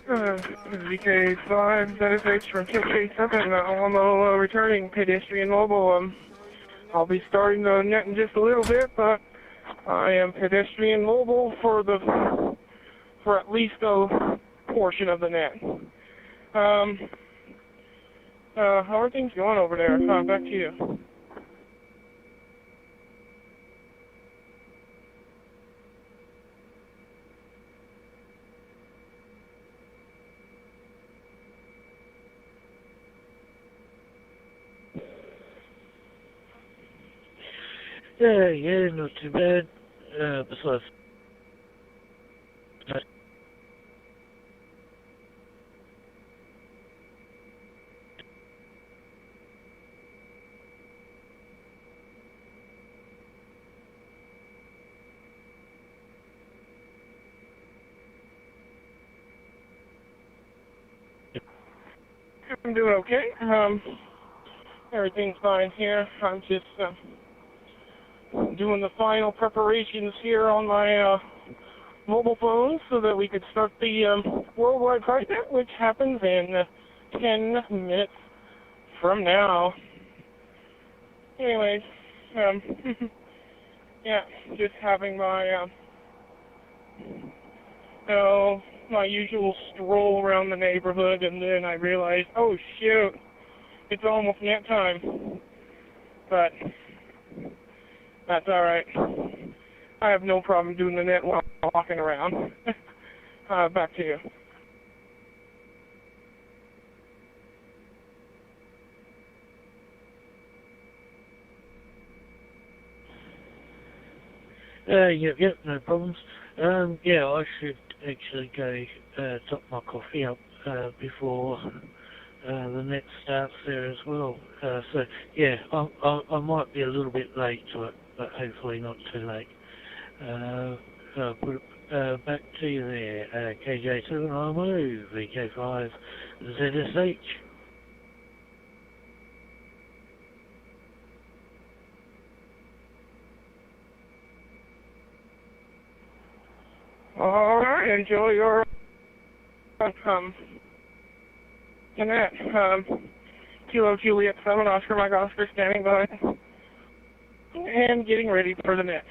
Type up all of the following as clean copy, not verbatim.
VK5, that is H from KK7, Alamo, returning pedestrian mobile. I'll be starting the net in just a little bit, but I am pedestrian mobile for at least a portion of the net. How are things going over there? Back to you. Yeah, not too bad. Besides, I'm doing okay. Everything's fine here. I'm just doing the final preparations here on my mobile phone so that we could start the Worldwide Pride Net, which happens in 10 minutes from now. Anyways, yeah, just having my my usual stroll around the neighborhood, and then I realized, oh shoot, it's almost net time. But that's all right. I have no problem doing the net while walking around. Back to you. yep, no problems. Yeah, I should actually go top my coffee up before the next starts there as well. So yeah, I might be a little bit late to it, but hopefully not too late. Put it back to you there, KJ7 IMO, VK5 ZSH. All right, enjoy your net. Kilo Juliet 7, Oscar Mike Oscar standing by and getting ready for the net.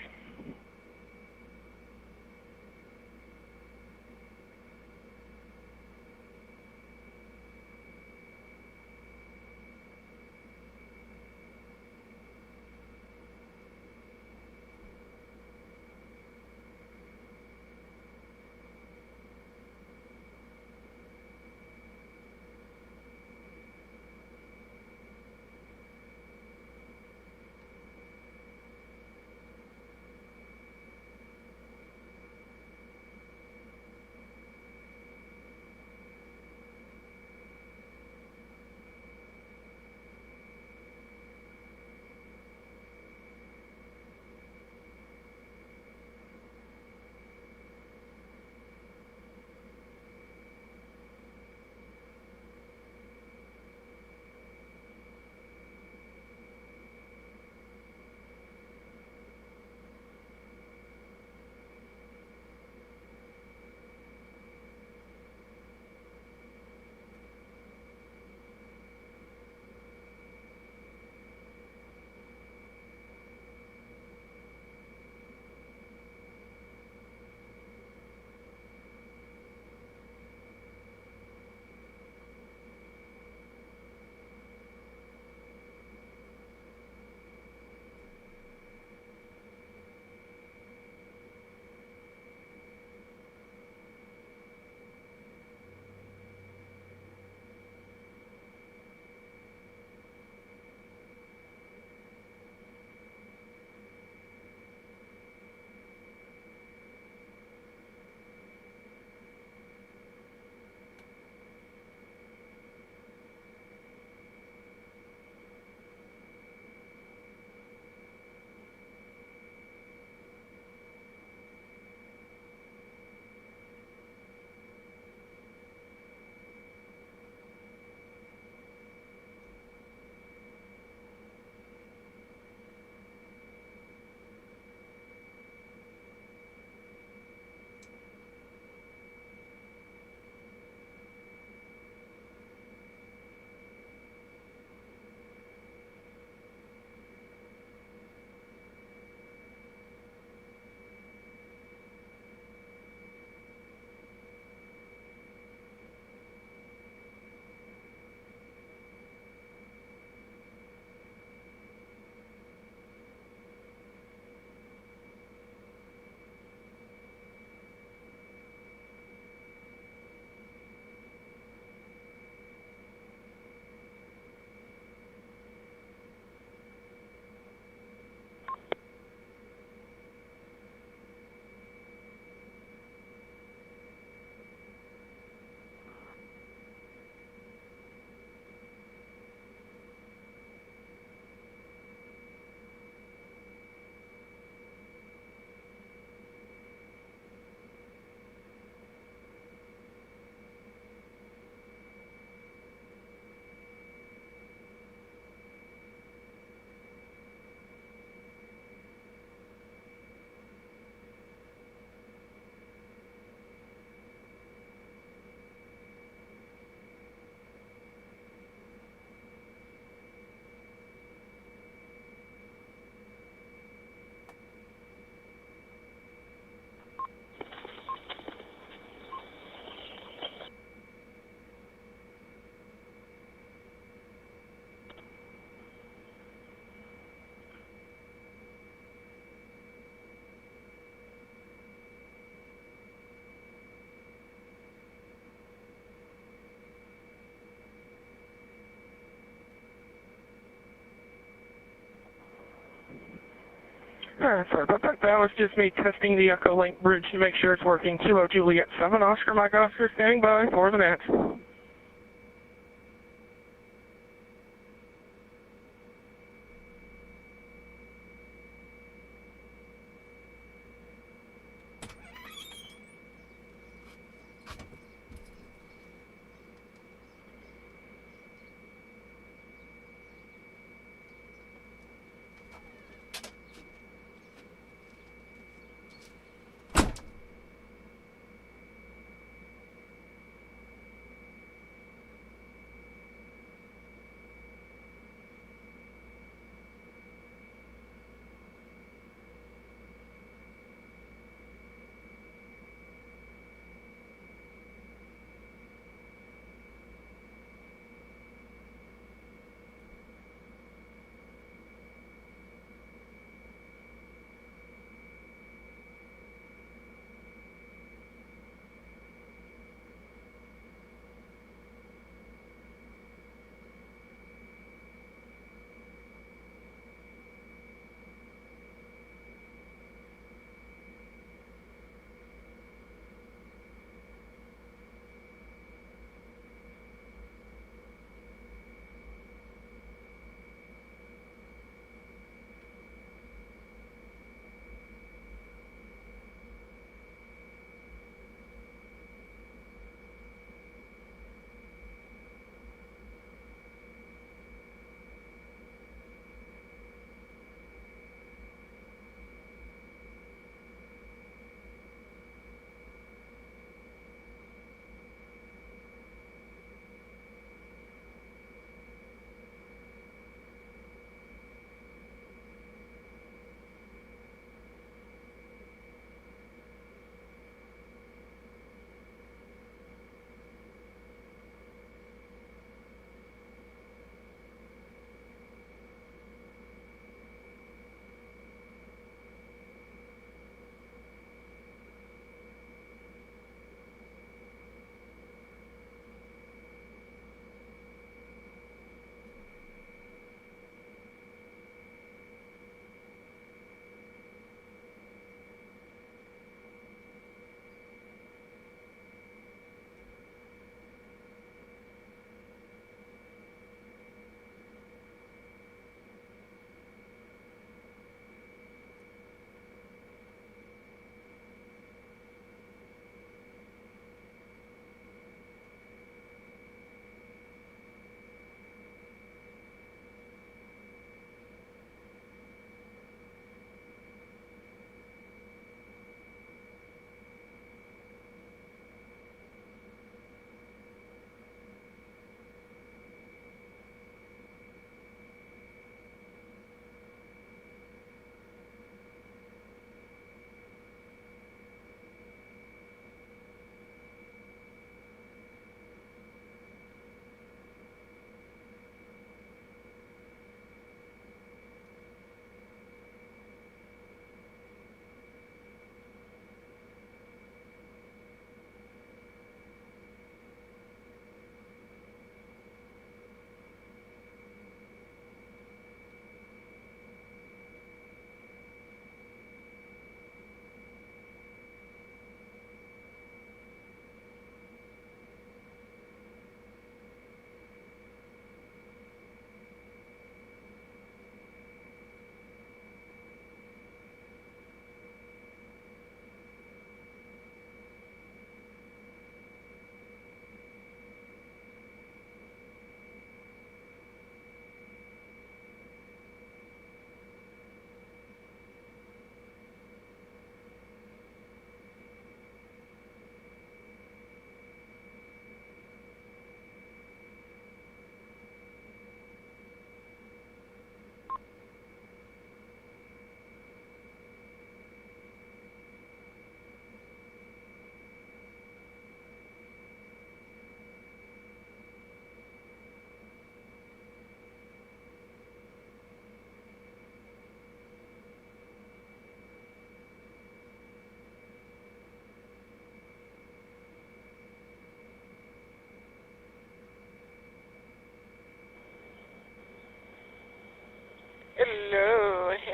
Sorry about that. That was just me testing the Echo Link bridge to make sure it's working. Kilo Juliet 7, Oscar Mike Oscar, standing by for the net.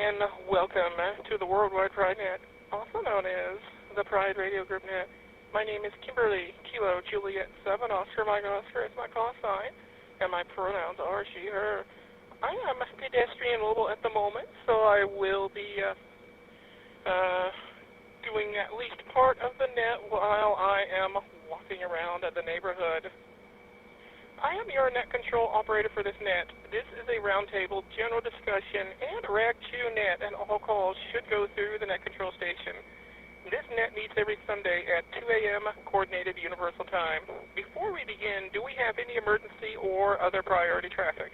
and welcome to the Worldwide Pride Net, also known as the Pride Radio Group Net. My name is Kimberly, Kilo Juliet 7, Oscar Mike Oscar is my call sign, and my pronouns are she, her. I am pedestrian mobile at the moment, so I will be doing at least part of the net while I am walking around the neighborhood. I am your net control operator for this net. This is a roundtable, general discussion, and RAG2 net, and all calls should go through the net control station. This net meets every Sunday at 2 a.m. Coordinated Universal Time. Before we begin, do we have any emergency or other priority traffic?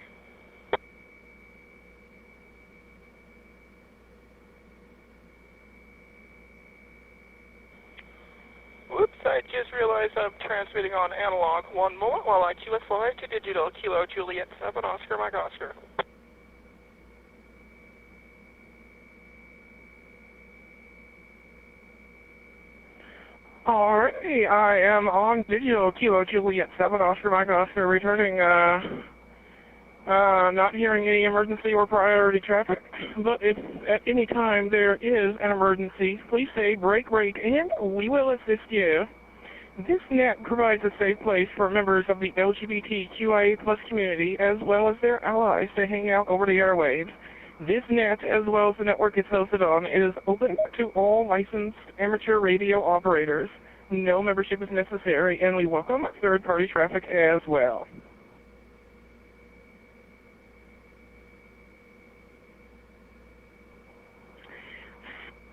Whoops, I just realized I'm transmitting on analog. One moment while I QSY to digital. Kilo Juliet 7, Oscar Mike Oscar. Alrighty, I am on digital. Kilo Juliet 7, Oscar Mike Oscar, returning, not hearing any emergency or priority traffic. But if at any time there is an emergency, please say break, and we will assist you. This net provides a safe place for members of the LGBTQIA+ community as well as their allies to hang out over the airwaves. This net, as well as the network it's hosted on, is open to all licensed amateur radio operators. No membership is necessary, and we welcome third-party traffic as well.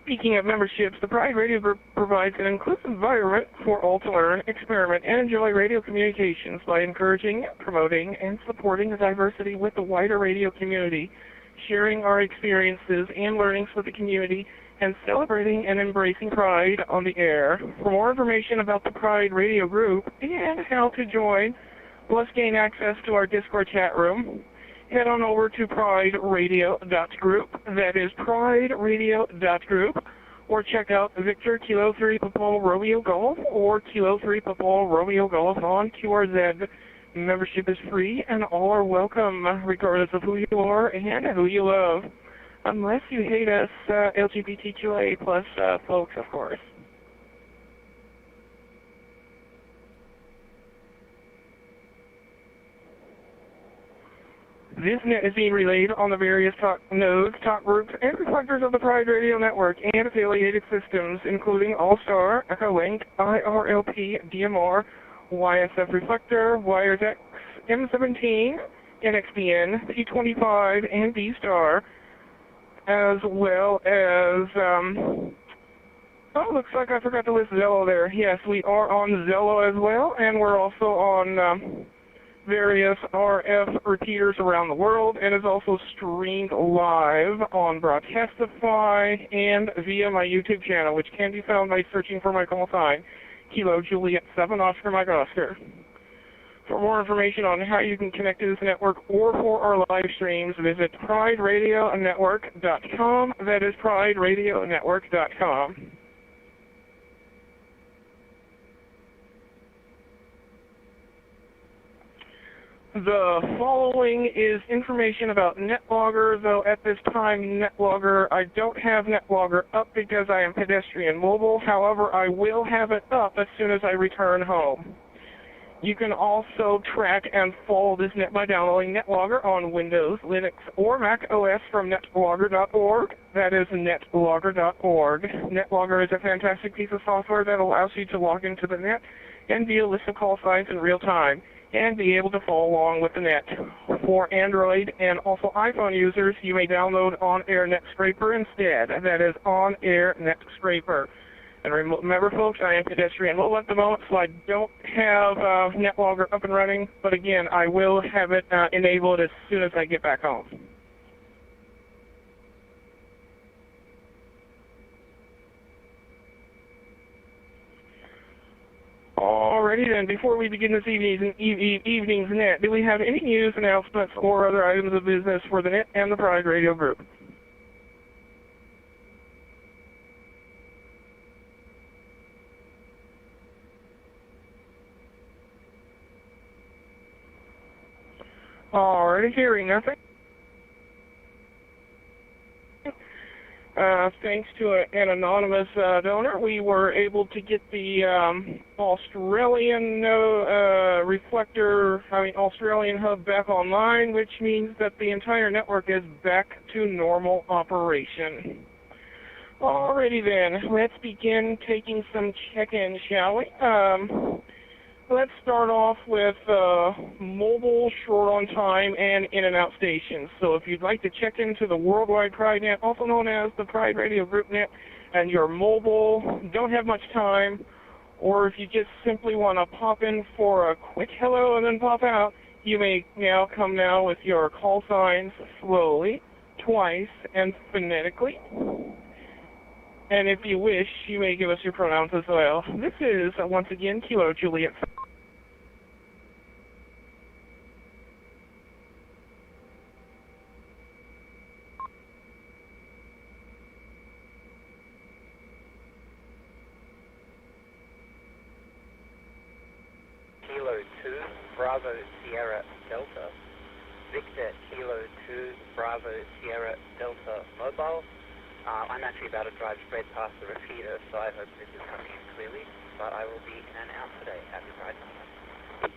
Speaking of memberships, the Pride Radio Group provides an inclusive environment for all to learn, experiment, and enjoy radio communications by encouraging, promoting, and supporting the diversity with the wider radio community, sharing our experiences and learnings with the community, and celebrating and embracing Pride on the air. For more information about the Pride Radio Group and how to join, plus gain access to our Discord chat room, head on over to prideradio.group, that is prideradio.group, or check out Victor Kilo 3 Papa Romeo Golf or Kilo 3 Papa Romeo Golf on QRZ. Membership is free and all are welcome, regardless of who you are and who you love. Unless you hate us LGBTQIA+ folks, of course. This net is being relayed on the various talk nodes, talk groups, and reflectors of the Pride Radio Network and affiliated systems, including All-Star, Echolink, IRLP, DMR, YSF Reflector, WiresX, M17, NXBN, P25, and B-Star, as well as, looks like I forgot to list Zello there. Yes, we are on Zello as well, and we're also on various RF repeaters around the world, and is also streamed live on Broadcastify and via my YouTube channel, which can be found by searching for my call sign, Kilo Juliet 7, Oscar Mike Oscar. For more information on how you can connect to this network or for our live streams, visit prideradionetwork.com. That is prideradionetwork.com. The following is information about NetLogger, though at this time NetLogger, I don't have NetLogger up because I am pedestrian mobile. However, I will have it up as soon as I return home. You can also track and follow this net by downloading NetLogger on Windows, Linux, or Mac OS from netlogger.org. That is netlogger.org. NetLogger is a fantastic piece of software that allows you to log into the net and view a list of call signs in real time, and be able to follow along with the net. For Android and also iPhone users, you may download On-Air NetScraper instead. That is On-Air NetScraper. And remember, folks, I am pedestrian mobile at the moment, so I don't have NetLogger up and running, but again, I will have it enabled as soon as I get back home. Alrighty then, before we begin this evening's net, do we have any news, announcements, or other items of business for the net and the Pride Radio Group? Alrighty, hearing nothing. Thanks to an anonymous donor, we were able to get the Australian Australian hub back online, which means that the entire network is back to normal operation. Alrighty then, let's begin taking some check-in, shall we? Let's start off with mobile, short on time, and in and out stations. So if you'd like to check into the Worldwide Pride Net, also known as the Pride Radio Group Net, and you're mobile, don't have much time, or if you just simply want to pop in for a quick hello and then pop out, you may now come now with your call signs slowly, twice, and phonetically. And if you wish, you may give us your pronouns as well. This is, once again, Kilo Juliet. Kilo 2, Bravo Sierra Delta. Victor Kilo 2, Bravo Sierra Delta Mobile. I'm actually about to drive straight past the repeater, so I hope this is coming in clearly, but I will be in and out today. Happy Pride Month.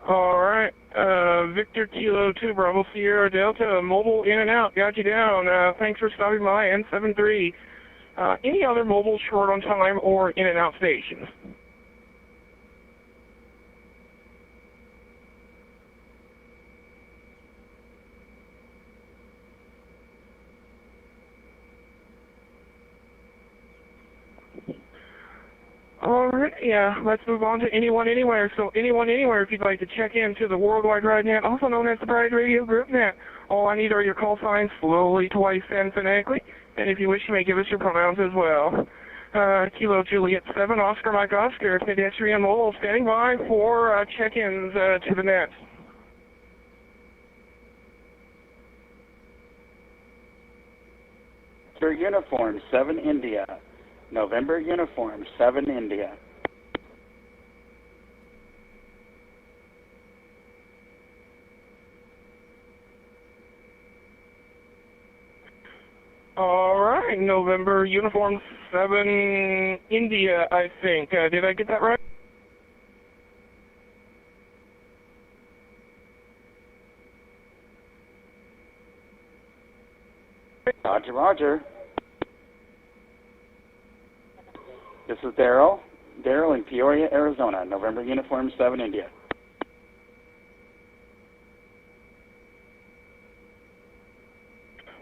Alright, Victor Kilo 2, Bravo Sierra Delta, mobile in and out, got you down. Thanks for stopping by, N73. Any other mobile short on time or in and out stations? Alright, yeah, let's move on to Anyone Anywhere. So Anyone Anywhere, if you'd like to check into the Worldwide Pride Net, also known as the Pride Radio Group Net. All I need are your call signs, slowly, twice, and phonetically. And if you wish, you may give us your pronouns as well. Kilo Juliet 7, Oscar Mike Oscar, pedestrian mobile, standing by for check-ins to the net. Uniform 7 India. November Uniform 7 India. Alright, November Uniform 7 India, I think. Did I get that right? Roger, roger. This is Daryl. Daryl in Peoria, Arizona. November Uniform 7 India.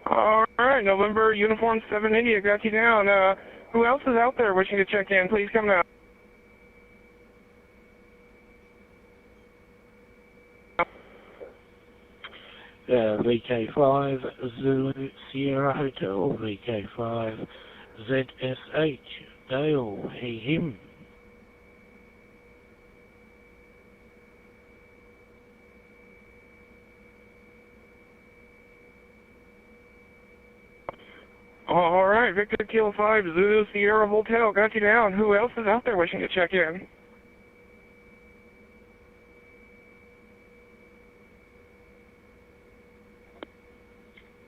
Alright, November Uniform 7 India, got you down. Who else is out there wishing to check in? Please come now. VK5 Zulu Sierra Hotel, VK5 ZSH Dale, he, him. Alright, Victor Kilo 5 Zulu Sierra Hotel, got you down. Who else is out there wishing to check in?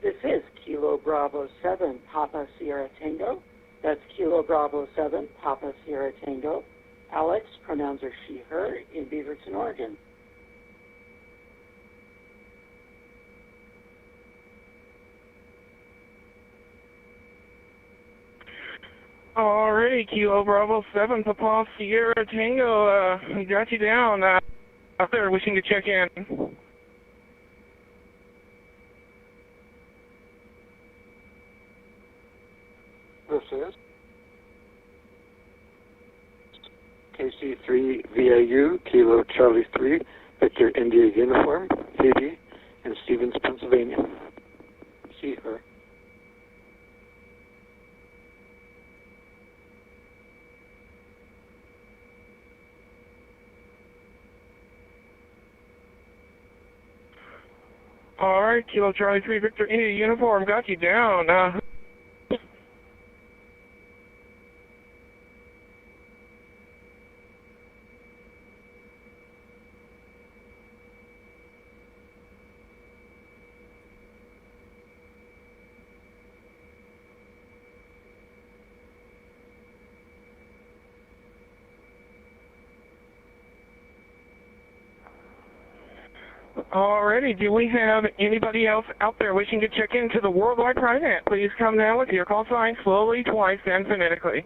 This is Kilo Bravo 7 Papa Sierra Tango. That's Kilo Bravo 7 Papa Sierra Tango. Alex, pronouns are she, her, in Beaverton, Oregon. Alrighty, Kilo Bravo 7 Papa Sierra Tango, got you down. Out there wishing to check in. This is KC3 VAU, Kilo Charlie 3, Victor India Uniform, Haiti, in Stevens, Pennsylvania. See her. Alright, Kilo Charlie 3, Victor India Uniform, got you down. Alrighty, do we have anybody else out there wishing to check into the Worldwide Tri-Net? Please come now with your call sign slowly, twice, and phonetically.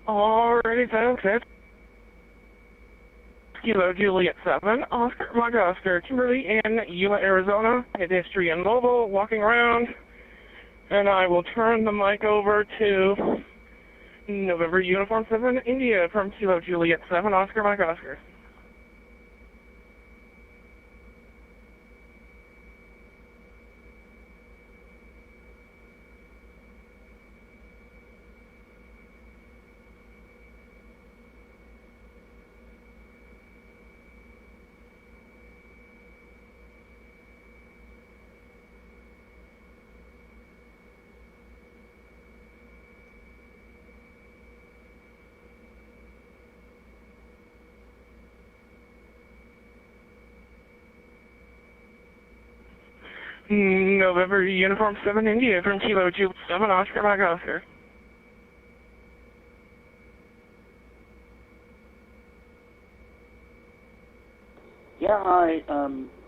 Alrighty, folks, that's Kilo Juliet 7, Oscar Mike Oscar, Kimberly in Yuma, Arizona, pedestrian mobile, walking around, and I will turn the mic over to November Uniform 7, India, from Kilo Juliet 7, Oscar Mike Oscar. November Uniform 7 India from Kilo Juliet 7 Oscar Mike Oscar. Yeah, hi.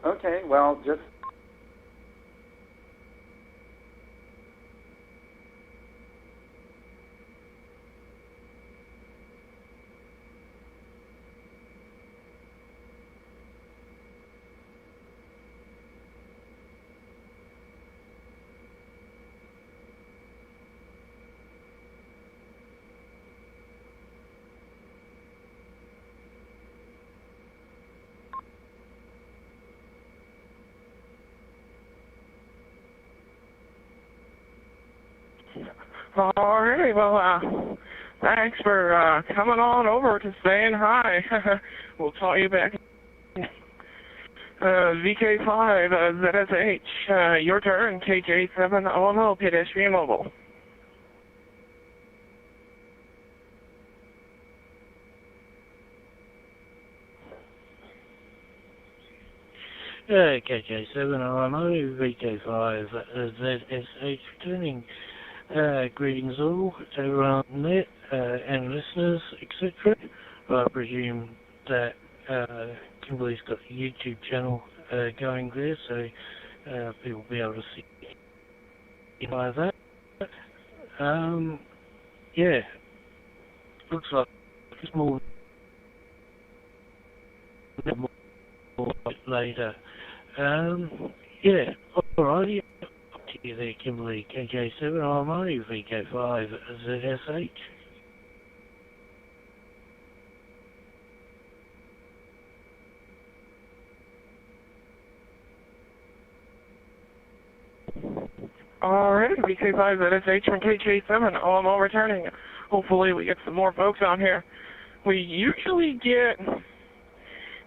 Okay, well, just... Alrighty, well, thanks for coming on over to saying hi. We'll call you back. VK5, ZSH, your turn, KJ7, OMO, pedestrian mobile. KJ7 OMO, VK5, ZSH, returning. Greetings all, everyone on the net, and listeners, etc. I presume that Kimberly's got a YouTube channel going there, so people will be able to see by that. Yeah, looks like it's more later. Yeah, alrighty. To you there, Kimberly, KJ7, OMO, VK5, ZSH. Alright, VK5, ZSH from KJ7, OMO returning. Hopefully we get some more folks on here. We usually get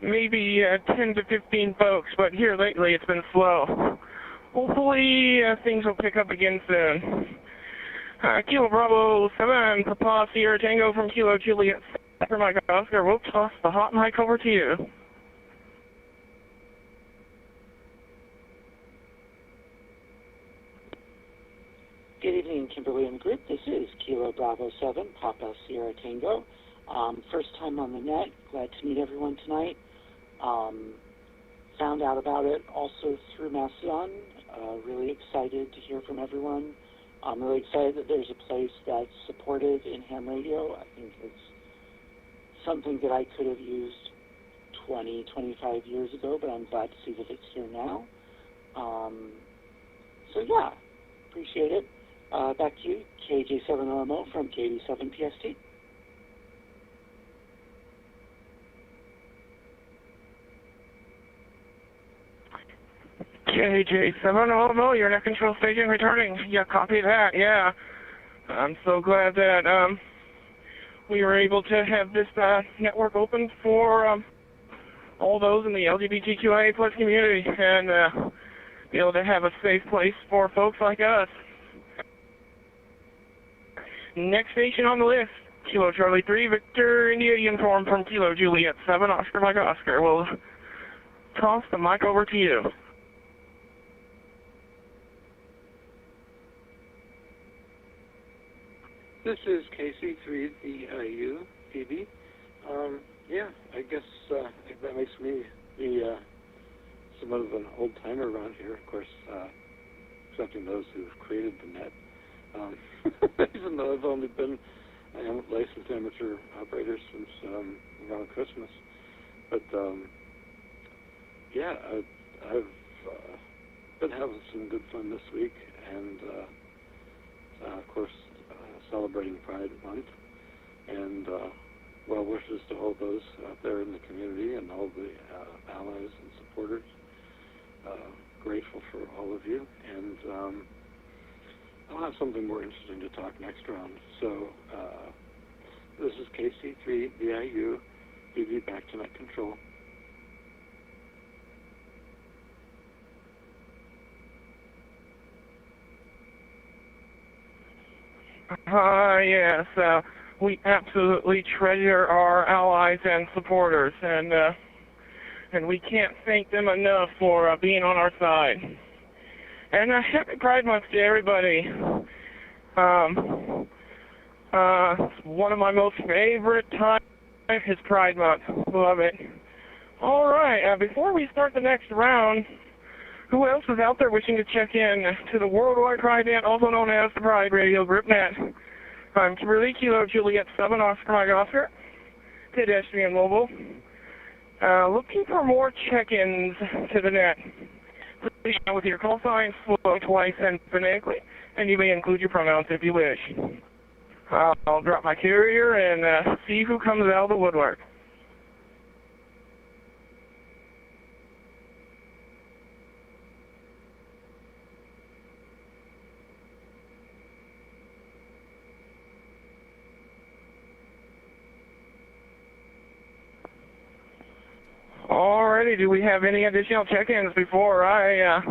maybe 10 to 15 folks, but here lately it's been slow. Hopefully, things will pick up again soon. Kilo Bravo 7, Papa Sierra Tango from Kilo Juliet 7, Mike Oscar. We'll toss the hot mic over to you. Good evening, Kimberly and the group. This is Kilo Bravo 7, Papa Sierra Tango. First time on the net. Glad to meet everyone tonight. Found out about it also through Mastodon. Really excited to hear from everyone. I'm really excited that there's a place that's supported in ham radio. I think it's something that I could have used 20, 25 years ago, but I'm glad to see that it's here now. So yeah, appreciate it. Back to you, KJ7OMO from KB7PST. KJ7OMO, your net control station returning. Yeah, copy that, yeah. I'm so glad that we were able to have this network open for all those in the LGBTQIA plus community and be able to have a safe place for folks like us. Next station on the list, Kilo Charlie 3, Victor India uniform from Kilo Juliet 7, Oscar Mike Oscar. We'll toss the mic over to you. This is KC3VIU, Phoebe. Yeah, I guess that makes me the somewhat of an old-timer around here, of course, excepting those who've created the net. Even though I've only been a licensed amateur operator since around Christmas. But, yeah, I've been having some good fun this week, and, of course, celebrating Pride Month, and well wishes to all those out there in the community and all the allies and supporters. Grateful for all of you, and I'll have something more interesting to talk next round. So this is KC3VIU, BB back to net control. Yes, we absolutely treasure our allies and supporters, and we can't thank them enough for being on our side. And happy Pride Month to everybody. One of my most favorite times is Pride Month. Love it. All right, before we start the next round, who else is out there wishing to check in to the Worldwide Pride Net, also known as the Pride Radio Group Net? I'm Kimberly, Kilo Juliet 7, Oscar Mike Oscar, pedestrian mobile. Looking for more check-ins to the net. Please with your call signs slow twice and phonetically, and you may include your pronouns if you wish. I'll drop my carrier and see who comes out of the woodwork. Alrighty, do we have any additional check-ins before I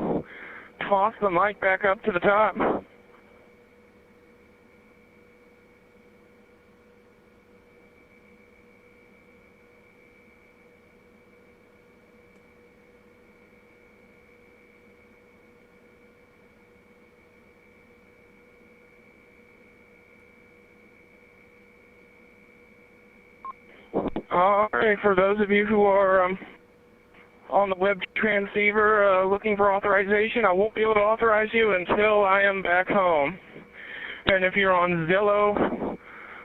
toss the mic back up to the top? Alright, for those of you who are on the web transceiver looking for authorization, I won't be able to authorize you until I am back home. And if you're on Zillow,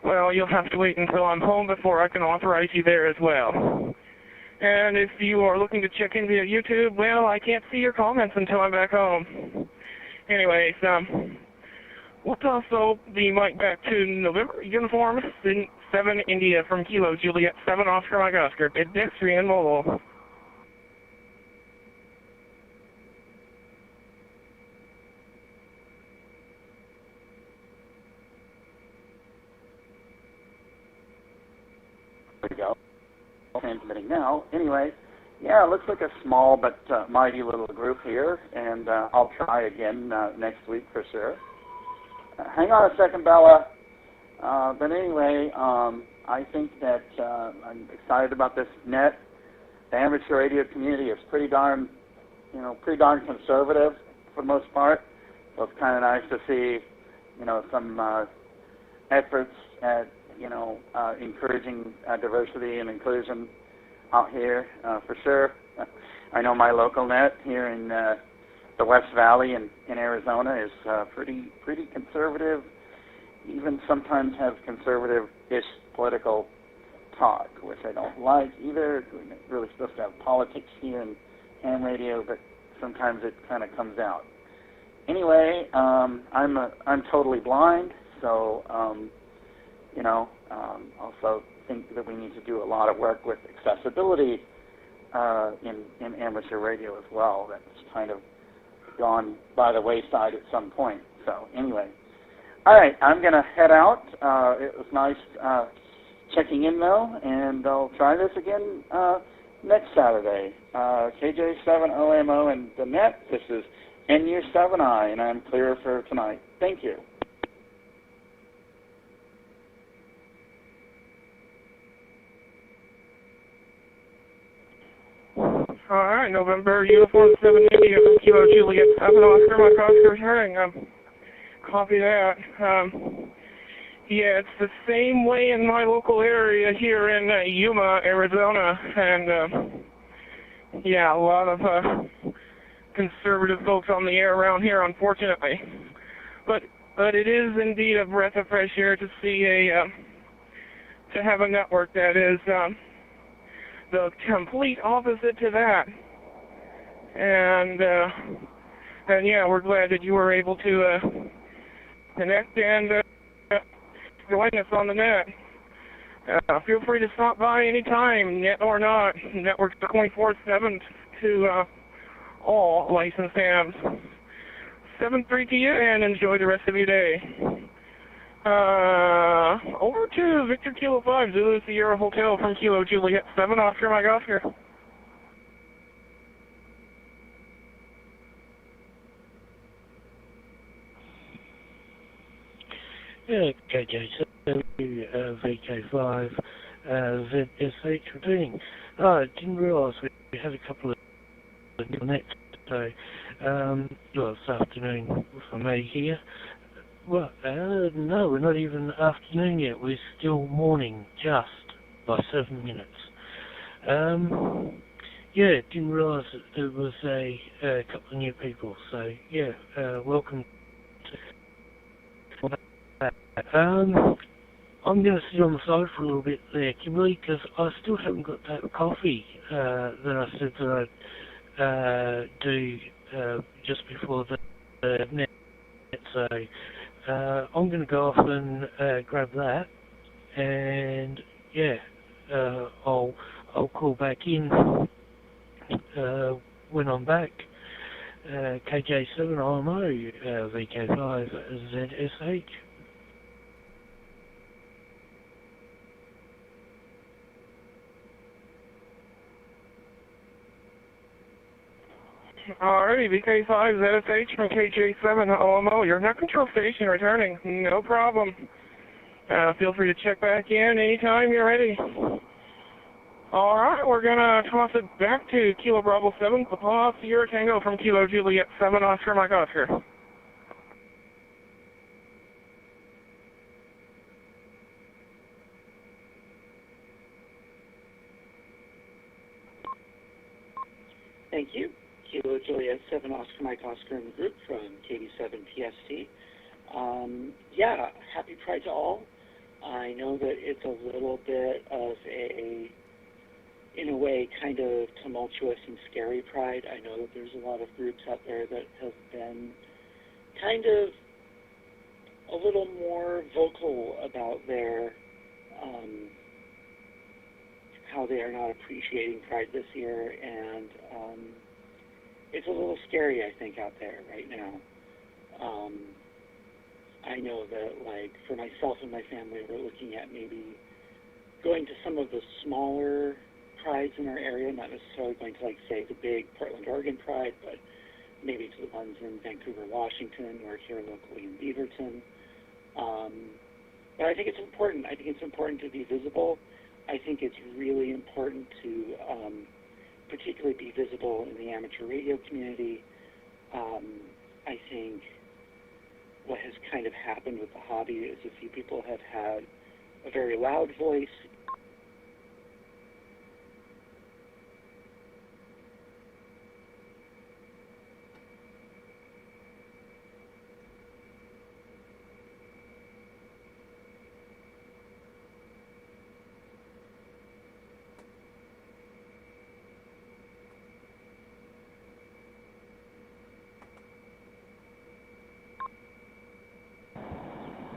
well, you'll have to wait until I'm home before I can authorize you there as well. And if you are looking to check in via YouTube, well, I can't see your comments until I'm back home. Anyways, we'll toss the mic back to November Uniform 7 India from Kilo Juliet 7 Oscar Mike Oscar, pedestrian mobile. There we go. Transmitting now. Anyway, yeah, it looks like a small but mighty little group here, and I'll try again next week for sure. Hang on a second, Bella. But anyway, I think that I'm excited about this net. The amateur radio community is pretty darn conservative for the most part. So it's kind of nice to see, some efforts at, encouraging diversity and inclusion out here for sure. I know my local net here in the West Valley in Arizona is pretty conservative. Even sometimes have conservative-ish political talk, which I don't like either. We're really supposed to have politics here in ham radio, but sometimes it kind of comes out. Anyway, I'm totally blind, so also think that we need to do a lot of work with accessibility in amateur radio as well. That's kind of gone by the wayside at some point. So anyway. All right, I'm going to head out. It was nice checking in, though, and I'll try this again next Saturday. KJ7OMO and the net. This is NU7I, and I'm clear for tonight. Thank you. right, November, Uniform 7 India from Kilo Juliet 7 Oscar, Mike Oscar returning. Copy that. Yeah, it's the same way in my local area here in Yuma, Arizona, and yeah, a lot of conservative folks on the air around here, unfortunately. But it is indeed a breath of fresh air to see to have a network that is the complete opposite to that. And yeah, we're glad that you were able to connect and join us on the net. Feel free to stop by anytime, net or not. Network's 24/7 to all licensed hams. 7-3 to you, and enjoy the rest of your day. Over to Victor Kilo 5, Zulu Sierra Hotel from Kilo Juliet 7, Oscar Mike Oscar. Yeah, KJ7, VK5, ZSH repeating. I didn't realise we had a couple of connects today. Well, this afternoon for me here. Well, no, we're not even afternoon yet. We're still morning, just by 7 minutes. Yeah, didn't realise that there was a couple of new people. So, yeah, welcome to I'm going to sit on the side for a little bit there, Kimberly, because I still haven't got that coffee that I said that I'd do just before the net. So I'm going to go off and grab that, and yeah, I'll call back in when I'm back. KJ7 IMO, VK5 ZSH. Alrighty, VK5 ZSH from KJ7 OMO, your net control station returning. No problem. Feel free to check back in anytime you're ready. Alright, we're gonna toss it back to Kilo Bravo 7, Papa Sierra Tango from Kilo Juliet 7, Oscar Mike Oscar. Thank you. Kilo Juliet 7 Oscar Mike Oscar in the group from KB7 PST. Yeah, happy Pride to all. I know that it's a little bit of a, in a way, kind of tumultuous and scary Pride. I know that there's a lot of groups out there that have been kind of a little more vocal about their, how they are not appreciating Pride this year, and it's a little scary, I think, out there right now. I know that, like, for myself and my family, we're looking at maybe going to some of the smaller prides in our area, not necessarily going to, like, say, the big Portland, Oregon Pride, but maybe to the ones in Vancouver, Washington, or here locally in Beaverton. But I think it's important. I think it's important to be visible. I think it's really important to particularly be visible in the amateur radio community. I think what has kind of happened with the hobby is a few people have had a very loud voice.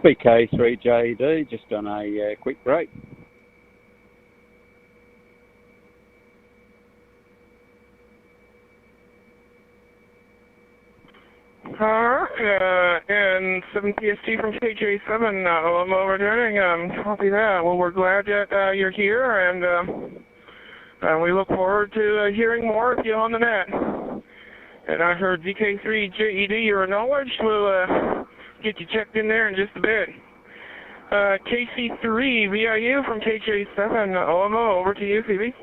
BK3JD, just on a quick break. And 7 PST from KJ7, OMO returning. Copy that. Well, we're glad that you're here, and we look forward to hearing more of you on the net. And I heard VK3JED, your knowledge will get you checked in there in just a bit. KC3 VIU from KJ7 OMO, over to you, Phoebe.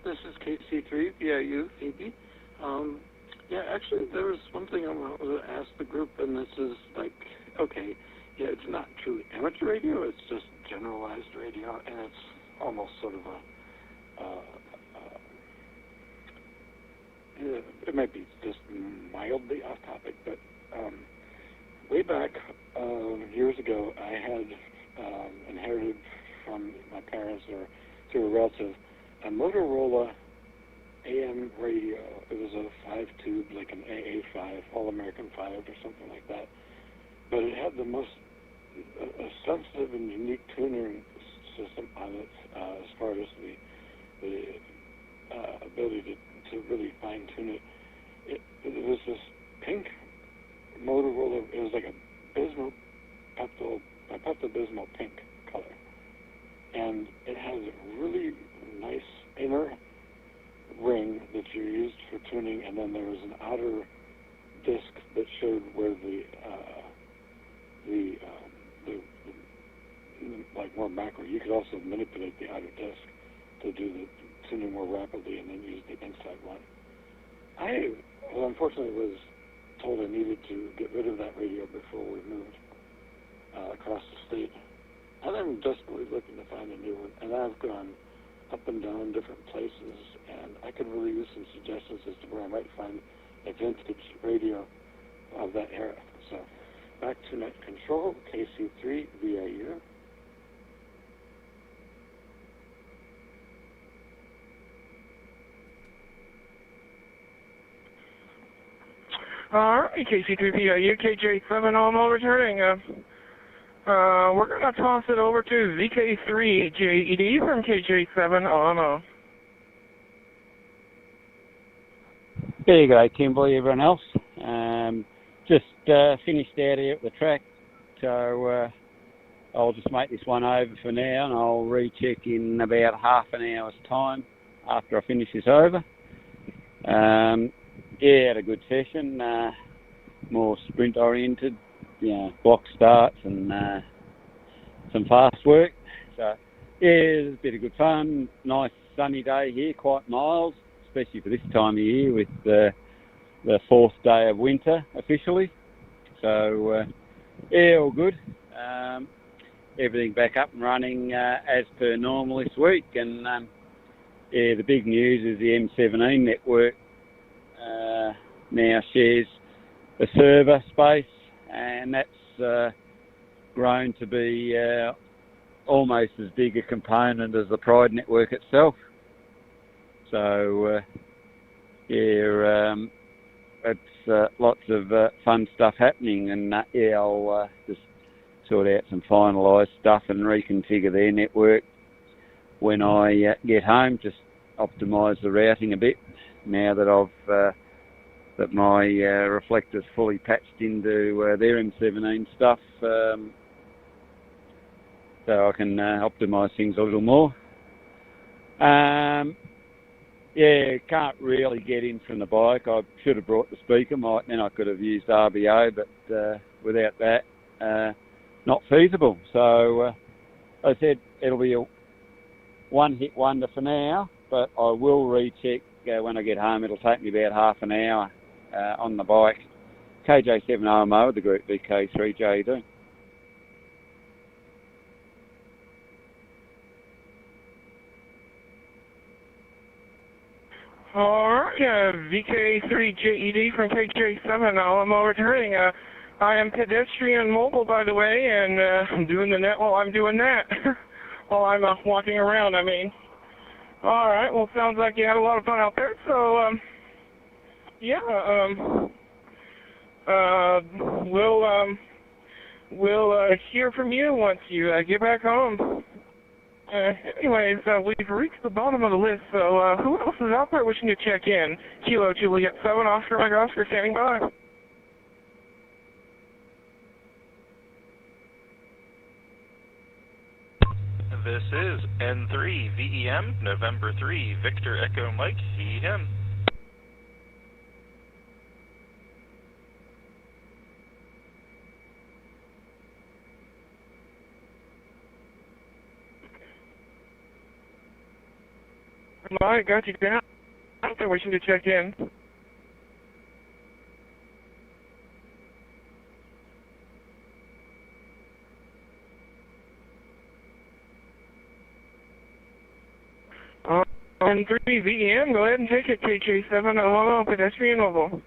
this is KC3 VIU, Phoebe. Yeah, actually, there was one thing I wanted to ask the group, and this is like, okay, yeah, it's not truly amateur radio, it's just generalized radio, and it's almost sort of it might be just mildly off topic, but way back years ago, I had inherited from my parents or through a relative a Motorola AM radio. It was a 5-tube, like an AA5, All-American 5 or something like that. But it had the most sensitive and unique tuning system on it as far as the ability to really fine-tune it. It was this pink Motorola. It was like a Pepto-Bismol pink color. And it has a really nice inner ring that you used for tuning, and then there was an outer disc that showed where the like more macro. You could also manipulate the outer disc to do the tuning more rapidly, and then use the inside one. I unfortunately was told I needed to get rid of that radio before we moved across the state. And I'm desperately looking to find a new one, and I've gone up and down different places, and I could really use some suggestions as to where I might find a vintage radio of that era. So, back to net control, KC3 VIU. All right, KC3VIU, KJ7 Alamo returning. We're going to toss it over to VK3JED from KJ7 Alamo. There you go, Kimberly, everyone else. Just finished out here at the track, so I'll just make this one over for now, and I'll recheck in about half an hour's time after I finish this over. Yeah, had a good session, more sprint oriented, block starts and some fast work. So yeah, it was a bit of good fun. Nice sunny day here, quite mild, especially for this time of year with the fourth day of winter officially. So yeah, all good. Everything back up and running as per normal this week. And yeah, the big news is the M17 network now shares a server space, and that's grown to be almost as big a component as the Pride network itself. So yeah, it's lots of fun stuff happening, and yeah, I'll just sort out some finalised stuff and reconfigure their network when I get home. Just optimise the routing a bit now that I've that my reflector's fully patched into their M17 stuff, so I can optimise things a little more. Yeah, can't really get in from the bike. I should have brought the speaker, then I could have used RBO, but without that, not feasible. So I said it'll be a one-hit wonder for now, but I will recheck when I get home. It'll take me about half an hour on the bike. KJ7 OMO with the group VK3JD. Alright, VK3JED from KJ7 Alamo returning. I am pedestrian mobile, by the way, and I'm doing the net while I'm doing that. While I'm walking around, I mean. Alright, well, sounds like you had a lot of fun out there, so, yeah, we'll hear from you once you get back home. Anyways, we've reached the bottom of the list, so who else is out there wishing to check in? Kilo Juliet 7, Oscar Mike Oscar standing by. This is N3 VEM, November 3, Victor Echo Mike, he, him. I got you down. I'm still wishing to check in. On 3 VM, go ahead and take it, KJ7 Omaha Pedestrian Mobile.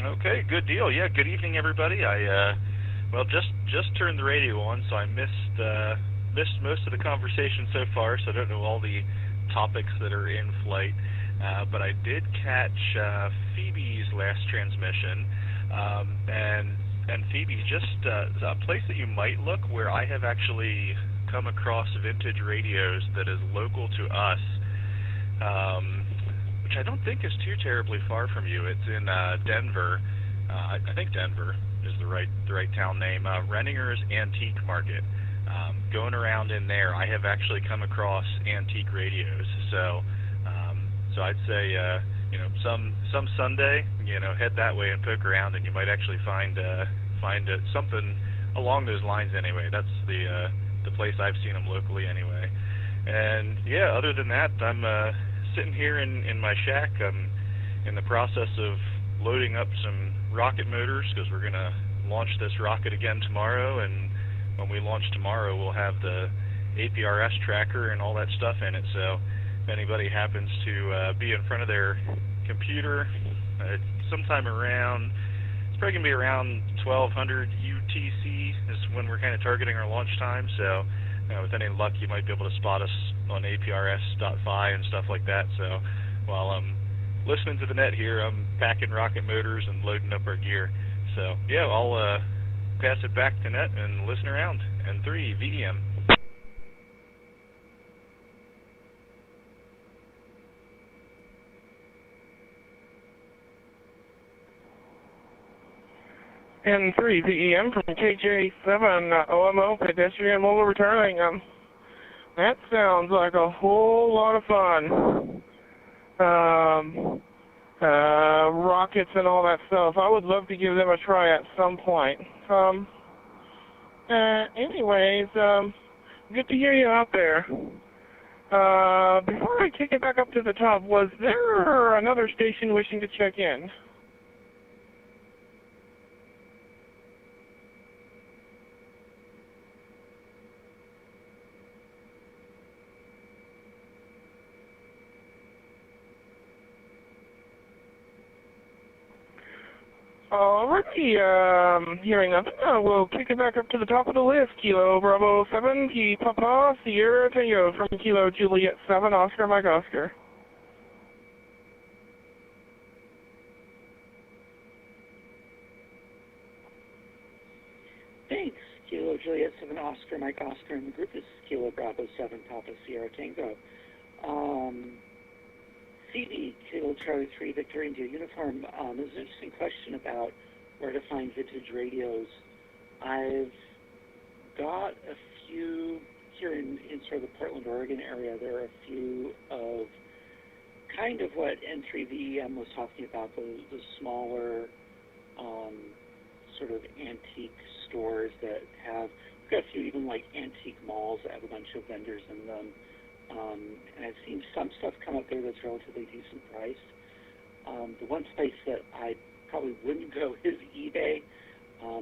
Okay, good deal. Yeah, good evening, everybody. I just turned the radio on, so I missed most of the conversation so far, so I don't know all the topics that are in flight. But I did catch Phoebe's last transmission, and Phoebe, just a place that you might look where I have actually come across vintage radios that is local to us, which I don't think is too terribly far from you. It's in Denver. I think Denver is the right town name. Renninger's Antique Market. Going around in there, I have actually come across antique radios. So I'd say some Sunday, head that way and poke around, and you might actually find something along those lines. Anyway, that's the place I've seen them locally. Anyway, and yeah, other than that, I'm sitting here in my shack. I'm in the process of loading up some rocket motors because we're gonna launch this rocket again tomorrow, and when we launch tomorrow, we'll have the APRS tracker and all that stuff in it. So if anybody happens to be in front of their computer sometime around, it's probably going to be around 1200 UTC is when we're kind of targeting our launch time. So with any luck, you might be able to spot us on APRS.fi and stuff like that. So while I'm listening to the net here, I'm packing rocket motors and loading up our gear. So yeah, I'll pass it back to net and listen around. And 3 VDM. And 3 VEM from KJ7 OMO Pedestrian Mobile returning. That sounds like a whole lot of fun. Rockets and all that stuff. I would love to give them a try at some point. Anyways, good to hear you out there. Before I take it back up to the top, was there another station wishing to check in? Alrighty, hearing nothing, we'll kick it back up to the top of the list. Kilo Bravo 7, P Papa Sierra Tango from Kilo Juliet 7, Oscar Mike Oscar. Thanks, Kilo Juliet 7, Oscar Mike Oscar, and the group is Kilo Bravo 7, Papa Sierra Tango. CD, Kilo Charlie 3, Victor India Uniform. There's an interesting question about where to find vintage radios. I've got a few here in sort of the Portland, Oregon area. There are a few of kind of what N3VEM was talking about, the smaller sort of antique stores that have, we've got a few even like antique malls that have a bunch of vendors in them. And I've seen some stuff come up there that's relatively decent priced. The one place that I probably wouldn't go is eBay.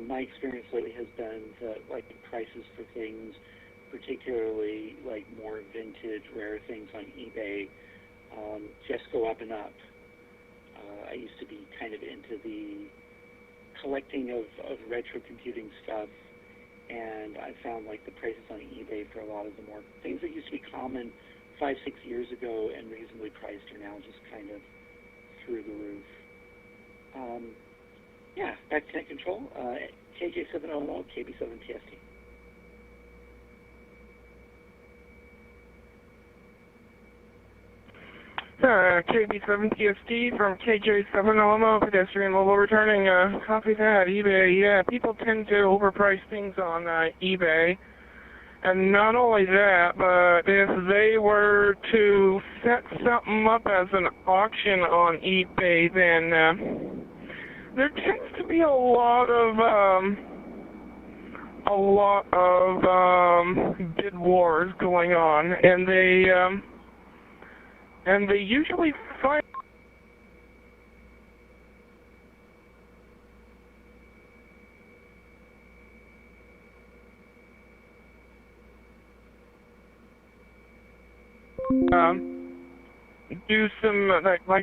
My experience lately has been that like the prices for things, particularly like more vintage, rare things on eBay, just go up and up. I used to be kind of into the collecting of retro computing stuff, and I found like the prices on eBay for a lot of the more things that used to be common 5-6 years ago and reasonably priced are now just kind of through the roof. Yeah, back to net control. KJ700, KB7TST. KB7TST from KJ7 Pedestrian Mobile returning. Copy that. eBay, yeah, people tend to overprice things on eBay. And not only that, but if they were to set something up as an auction on eBay, then there tends to be a lot of a lot of bid wars going on, and they usually find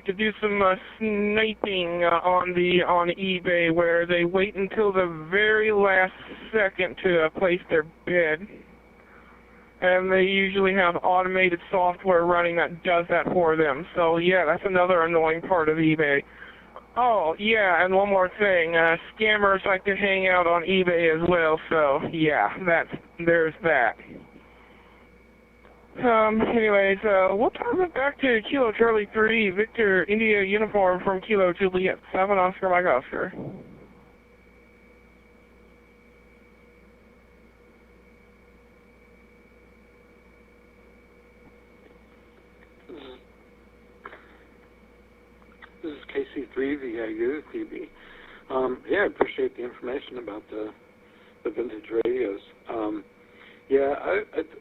to do some sniping on eBay, where they wait until the very last second to place their bid, and they usually have automated software running that does that for them. So yeah, that's another annoying part of eBay. Oh yeah, and one more thing, scammers like to hang out on eBay as well. So yeah, there's that. Anyways, we'll turn it back to Kilo Charlie 3, Victor India uniform from Kilo Juliet 7, Oscar Mike Oscar. This is KC3 VIU PB. Yeah, I appreciate the information about the vintage radios. Yeah,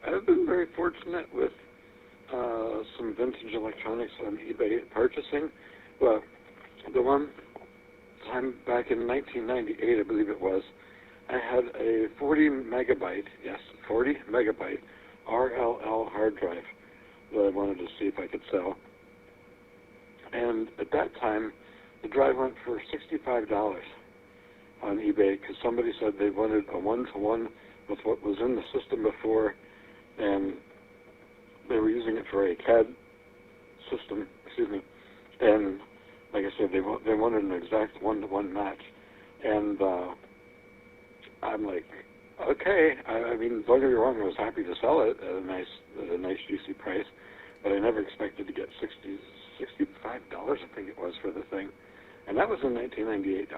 I've been very fortunate with some vintage electronics on eBay purchasing. Well, the one time back in 1998, I believe it was, I had a 40 megabyte RLL hard drive that I wanted to see if I could sell. And at that time, the drive went for $65 on eBay because somebody said they wanted a one-to-one with what was in the system before, and they were using it for a CAD system, and like I said, they wanted an exact one-to-one match, and I'm like, okay, I mean, don't get me wrong, I was happy to sell it at a nice juicy price, but I never expected to get $65, I think it was, for the thing, and that was in $1998.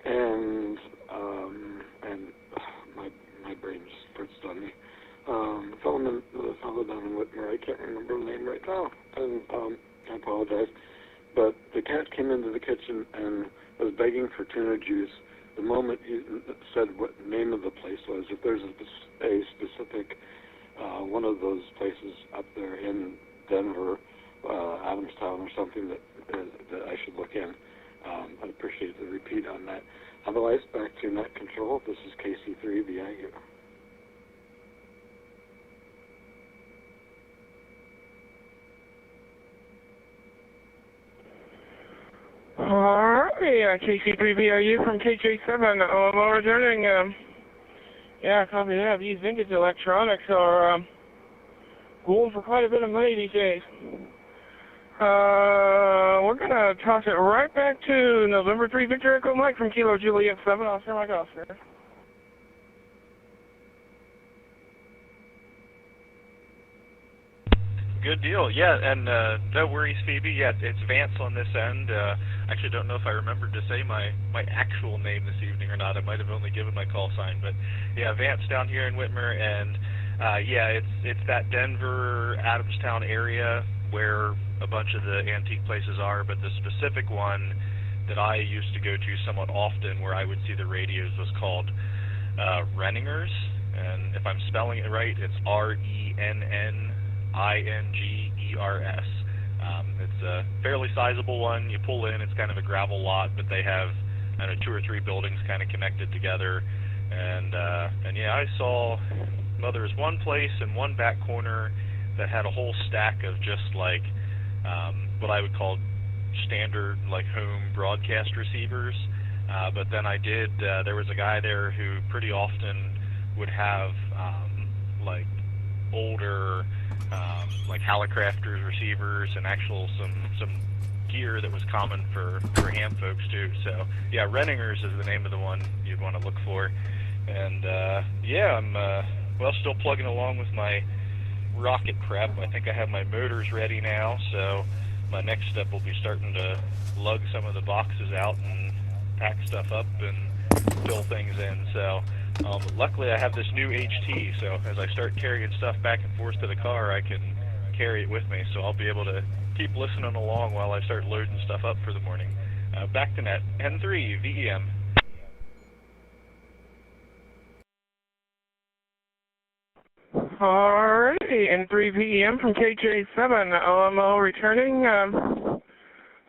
And my brain just fritzed on me. The fellow down in Whitmer, I can't remember the name right now, and I apologize. But the cat came into the kitchen and was begging for tuna juice the moment he said what name of the place was. If there's a specific one of those places up there in Denver, Adamstown or something that I should look in, I'd appreciate the repeat on that. Otherwise, back to Net Control. This is KC3 VIU. Alright, KC3 VIU from KJ7. Returning, yeah, copy that. These vintage electronics are going for quite a bit of money these days. We're going to toss it right back to November 3 Victor Echo Mike from Kilo Juliet 7, Oscar Mike Oscar. Good deal. Yeah, and no worries, Phoebe. Yeah, it's Vance on this end. Actually, don't know if I remembered to say my actual name this evening or not. I might have only given my call sign, but yeah, Vance down here in Whitmer, and yeah, it's that Denver, Adamstown area where a bunch of the antique places are, but the specific one that I used to go to somewhat often where I would see the radios was called Renningers, and if I'm spelling it right, it's RENNINGERS. It's a fairly sizable one. You pull in, it's kind of a gravel lot, but they have, I don't know, 2 or 3 buildings kind of connected together, and yeah, I saw, well, there was one place in one back corner that had a whole stack of just like what I would call standard like home broadcast receivers, but then there was a guy there who pretty often would have like older like Hallicrafters receivers and actual some gear that was common for ham folks too. So yeah, Renningers is the name of the one you'd want to look for. And yeah, I'm still plugging along with my rocket prep. I think I have my motors ready now, so my next step will be starting to lug some of the boxes out and pack stuff up and fill things in. So luckily I have this new HT, so as I start carrying stuff back and forth to the car, I can carry it with me, so I'll be able to keep listening along while I start loading stuff up for the morning. Back to Net N3 VEM. Alrighty, and 3 p.m. from KJ7, OMO returning,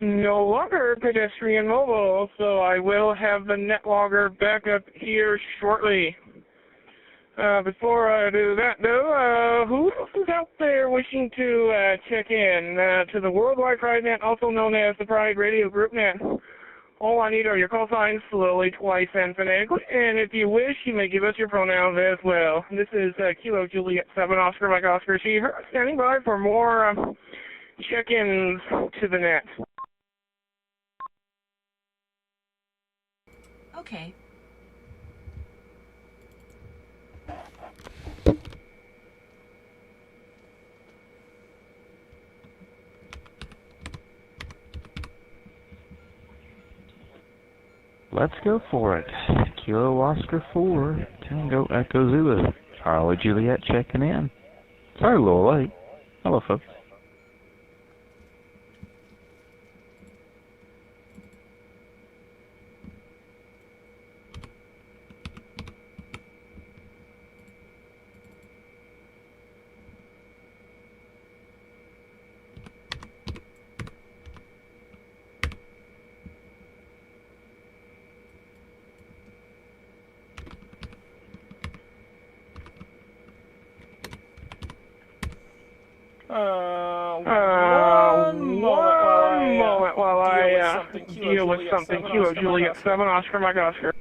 no longer pedestrian mobile, so I will have the net logger back up here shortly. Before I do that, though, who else is out there wishing to check in to the Worldwide Pride Net, also known as the Pride Radio Group Net? All I need are your call signs, slowly, twice, and phonetically, and if you wish, you may give us your pronouns as well. This is Kilo Juliet 7 Oscar Mike Oscar Sheeher, standing by for more check-ins to the net. Okay. Let's go for it. Kilo Oscar 4, Tango Echo Zulu. Charlie Juliet checking in. Sorry, a little late. Hello, folks. One moment while I deal with something. Kilo Juliet 7 Oscar Mike Oscar.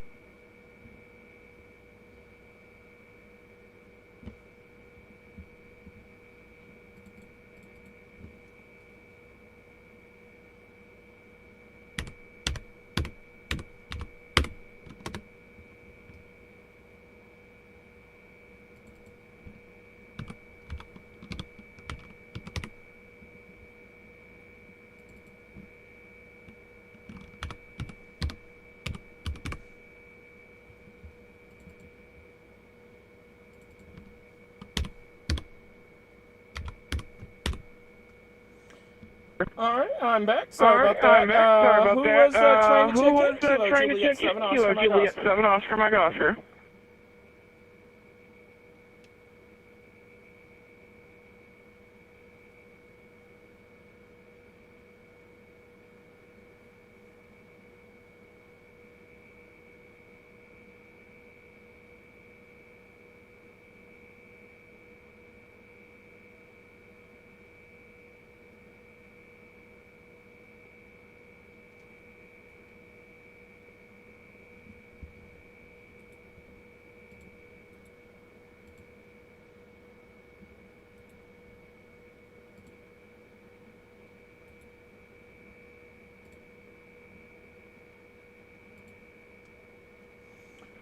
Alright, I'm back. Sorry about that. Who was trying to check in? Kilo Juliet 7 Oscar Mike Oscar.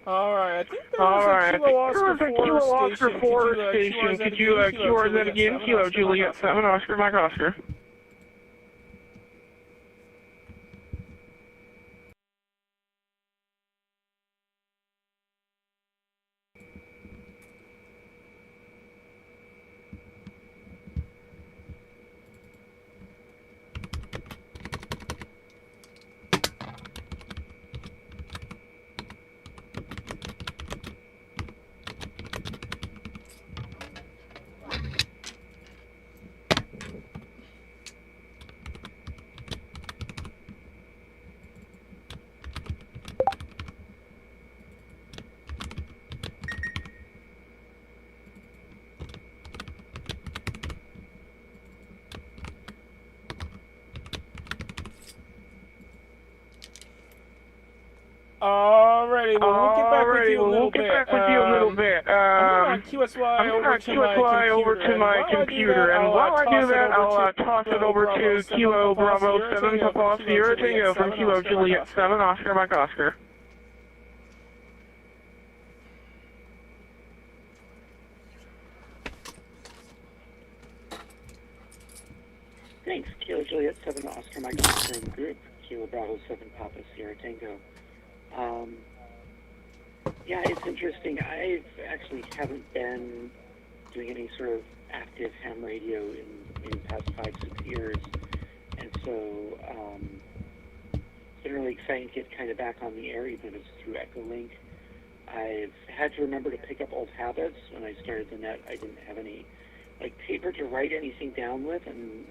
Alright, I think there was a Kilo Oscar 4 station. Could you QR that again? Kilo Juliet 7 Oscar Mike Oscar. Alrighty, well, we'll get back with you a little bit. I'm going to QSY over to my computer, and while I do that, I'll toss it over to Kilo Bravo 7 Papa Sierra Tango from Kilo Juliet 7 Oscar Mike Oscar. Thanks, Kilo Juliet 7 Oscar Mike Oscar in the group. Kilo Bravo 7 Papa Sierra Tango. Yeah, it's interesting. I actually haven't been doing any sort of active ham radio in the past 5-6 years, and so it's been really exciting to get kind of back on the air, even if it's through Echolink. I've had to remember to pick up old habits. When I started the net, I didn't have any paper to write anything down with, and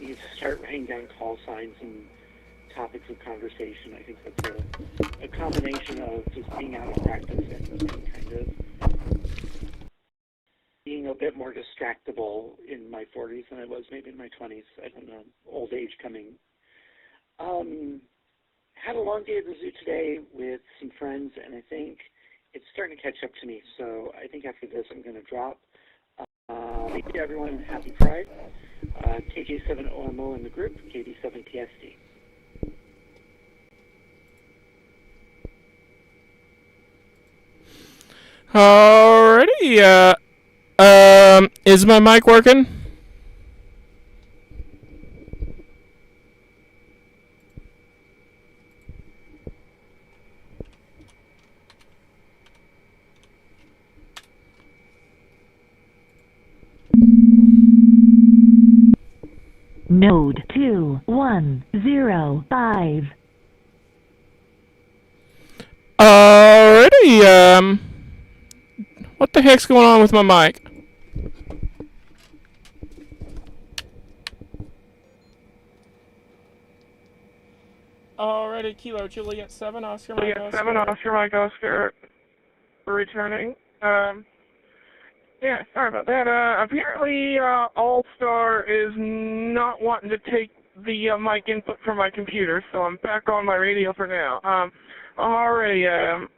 you start writing down call signs and topics of conversation. I think that's a combination of just being out of practice and kind of being a bit more distractible in my 40s than I was maybe in my 20s. I don't know, old age coming. Had a long day at the zoo today with some friends, and I think it's starting to catch up to me. So I think after this, I'm going to drop. Thank you, everyone. Happy Pride. KJ7OMO in the group, KB7PSD. Alrighty. Is my mic working? Node 2105. Alrighty, what the heck's going on with my mic? Alrighty, Kilo Juliet 7, Oscar Mike Oscar. 7, Oscar Mike Oscar, returning. Yeah, sorry about that. Apparently, All-Star is not wanting to take the mic input from my computer, so I'm back on my radio for now. Alrighty,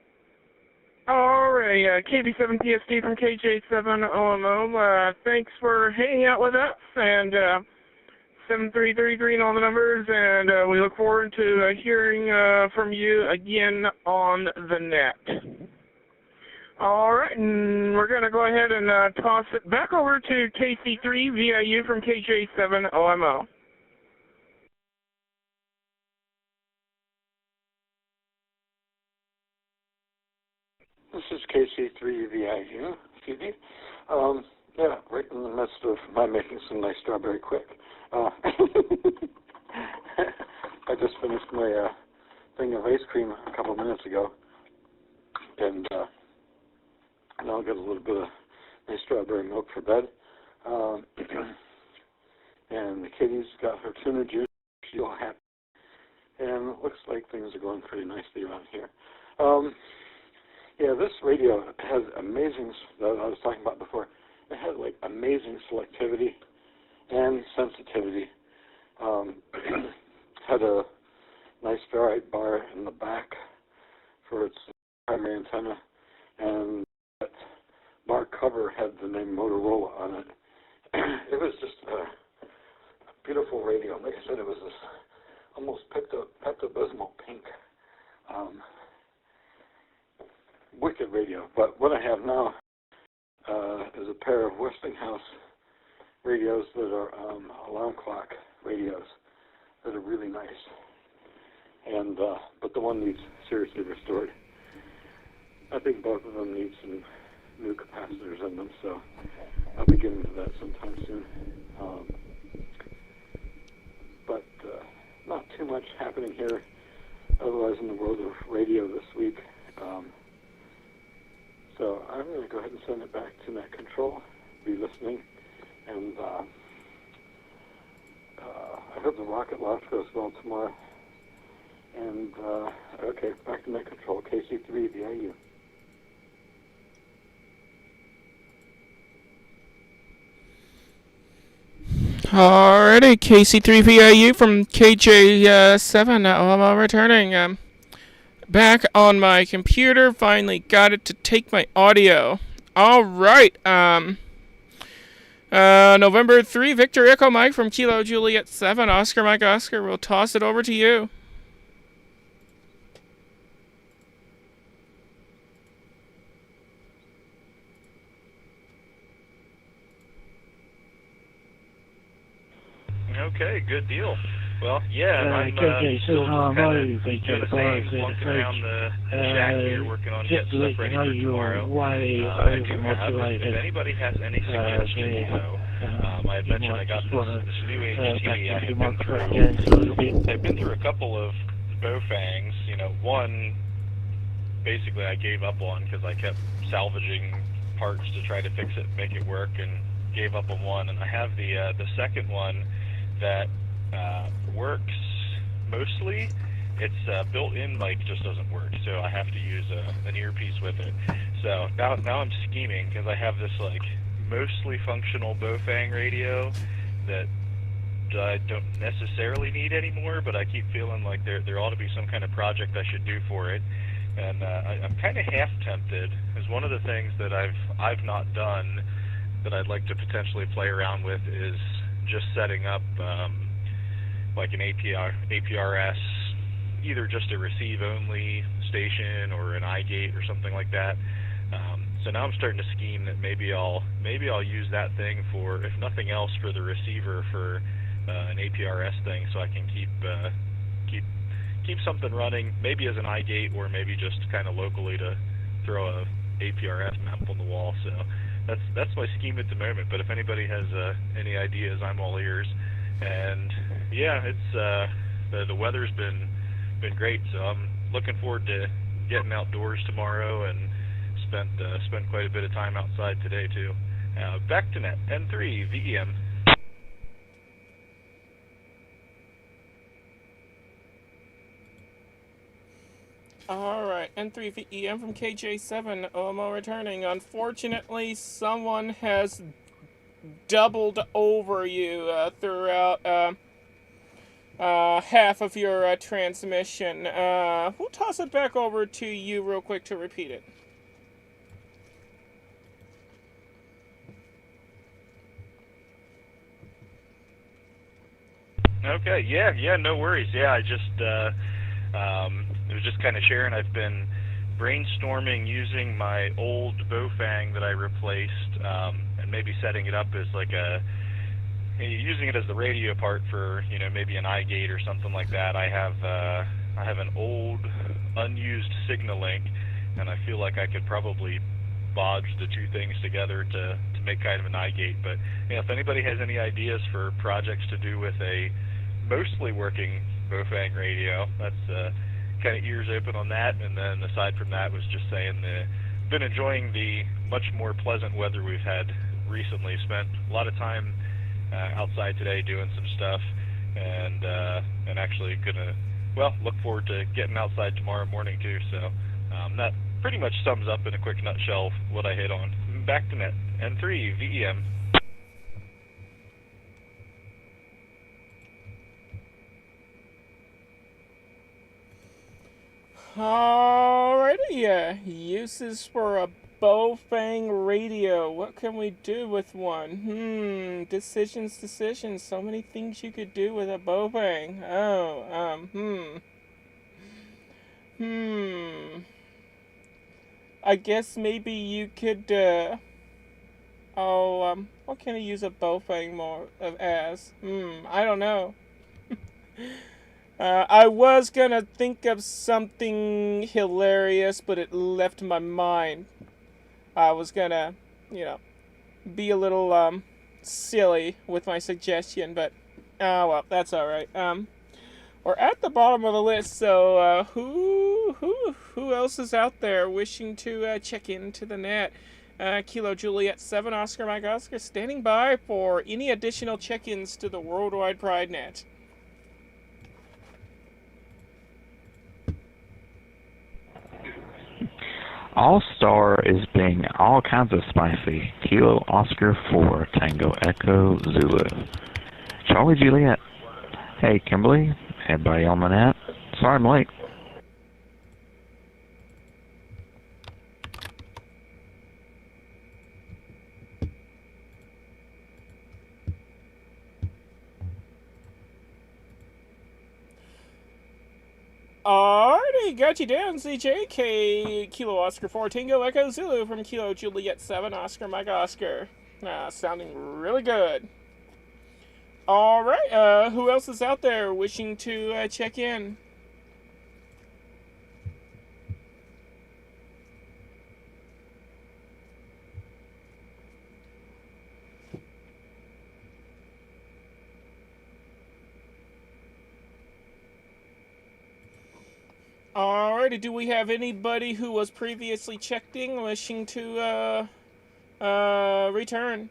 KB7PSD from KJ7OMO. Thanks for hanging out with us, and 7333 and all the numbers, and we look forward to hearing from you again on the net. All right, and we're going to go ahead and toss it back over to KC3VIU from KJ7OMO. This is KC3VIU, Phoebe. Yeah, right in the midst of my making some nice strawberry quick. I just finished my thing of ice cream a couple minutes ago, and now I'll get a little bit of nice strawberry milk for bed. And the kitty's got her tuna juice. She's all happy. And it looks like things are going pretty nicely around here. Yeah, this radio has amazing, that I was talking about before, it has amazing selectivity and sensitivity. Had a nice ferrite bar in the back for its primary antenna, and that bar cover had the name Motorola on it. It was just a beautiful radio. Like I said, it was this almost Pepto-Bismol pink. Wicked radio. But what I have now is a pair of Westinghouse radios that are alarm clock radios that are really nice. And but the one needs seriously restored. I think both of them need some new capacitors in them, so I'll be getting to that sometime soon. But not too much happening here otherwise in the world of radio this week. So I'm going to go ahead and send it back to Net Control, be listening, and I hope the rocket launch goes well tomorrow. And, okay, back to Net Control, KC3VIU. Alrighty, KC3VIU from KJ7. I'm returning. Back on my computer, finally got it to take my audio. Alright, November 3, Victor Echo Mike from Kilo Juliet 7, Oscar Mike Oscar. We'll toss it over to you. Okay, good deal. Well, yeah, I'm still kind of doing the same, walking around the shack here, working on getting stuff ready for tomorrow. I do have, if anybody has any suggestions, I had mentioned I got this new AGT. I've been through a couple of Baofangs. You know, one basically I gave up on because I kept salvaging parts to try to fix it, make it work, and gave up on one. And I have the second one that works mostly. Its built-in mic just doesn't work, so I have to use an earpiece with it. So now I'm scheming because I have this like mostly functional Baofeng radio that I don't necessarily need anymore, but I keep feeling like there ought to be some kind of project I should do for it. And I'm kind of half tempted, as one of the things that I've not done that I'd like to potentially play around with is just setting up like an APRS, either just a receive-only station or an iGate or something like that. So now I'm starting to scheme that maybe I'll use that thing for, if nothing else, for the receiver for an APRS thing, so I can keep something running, maybe as an iGate or maybe just kind of locally to throw a APRS mount on the wall. So that's my scheme at the moment. But if anybody has any ideas, I'm all ears. And yeah, it's the weather's been great, so I'm looking forward to getting outdoors tomorrow, and spent quite a bit of time outside today too. Back to net N3 VEM. Alright, N3 VEM from KJ7, OMO returning. Unfortunately, someone has doubled over you throughout half of your transmission. We'll toss it back over to you real quick to repeat it. Okay, yeah, no worries. Yeah, I just it was just kind of sharing. I've been brainstorming using my old Baofeng that I replaced, and maybe setting it up as like using it as the radio part for, maybe an iGate or something like that. I have an old unused Signalink, and I feel like I could probably bodge the two things together to make kind of an iGate. But if anybody has any ideas for projects to do with a mostly working Baofeng radio, that's kind of ears open on that. And then aside from that, was just saying that been enjoying the much more pleasant weather we've had recently. Spent a lot of time outside today doing some stuff, and actually gonna look forward to getting outside tomorrow morning too. So that pretty much sums up in a quick nutshell what I hit on. Back to net N3 VEM. Alrighty, uses for a Baofeng radio. What can we do with one? Decisions. So many things you could do with a Baofeng. I guess maybe you could, what can I use a Baofeng more as? I don't know. I was gonna think of something hilarious, but it left my mind. I was gonna, be a little, silly with my suggestion, but, well, that's alright. We're at the bottom of the list, so, who else is out there wishing to, check into the net? Kilo Juliet 7, Oscar Mike Oscar, standing by for any additional check-ins to the Worldwide Pride Net. All-Star is being all kinds of spicy. Kilo Oscar 4, Tango Echo Zulu. Charlie Juliet. Hey, Kimberly. Everybody on the net. Sorry I'm late. Alrighty, got you down, CJK. Kilo Oscar 4, Tango Echo Zulu from Kilo Juliet 7, Oscar Mike Oscar. Sounding really good. Alright, who else is out there wishing to check in? Alrighty, do we have anybody who was previously checked in wishing to return?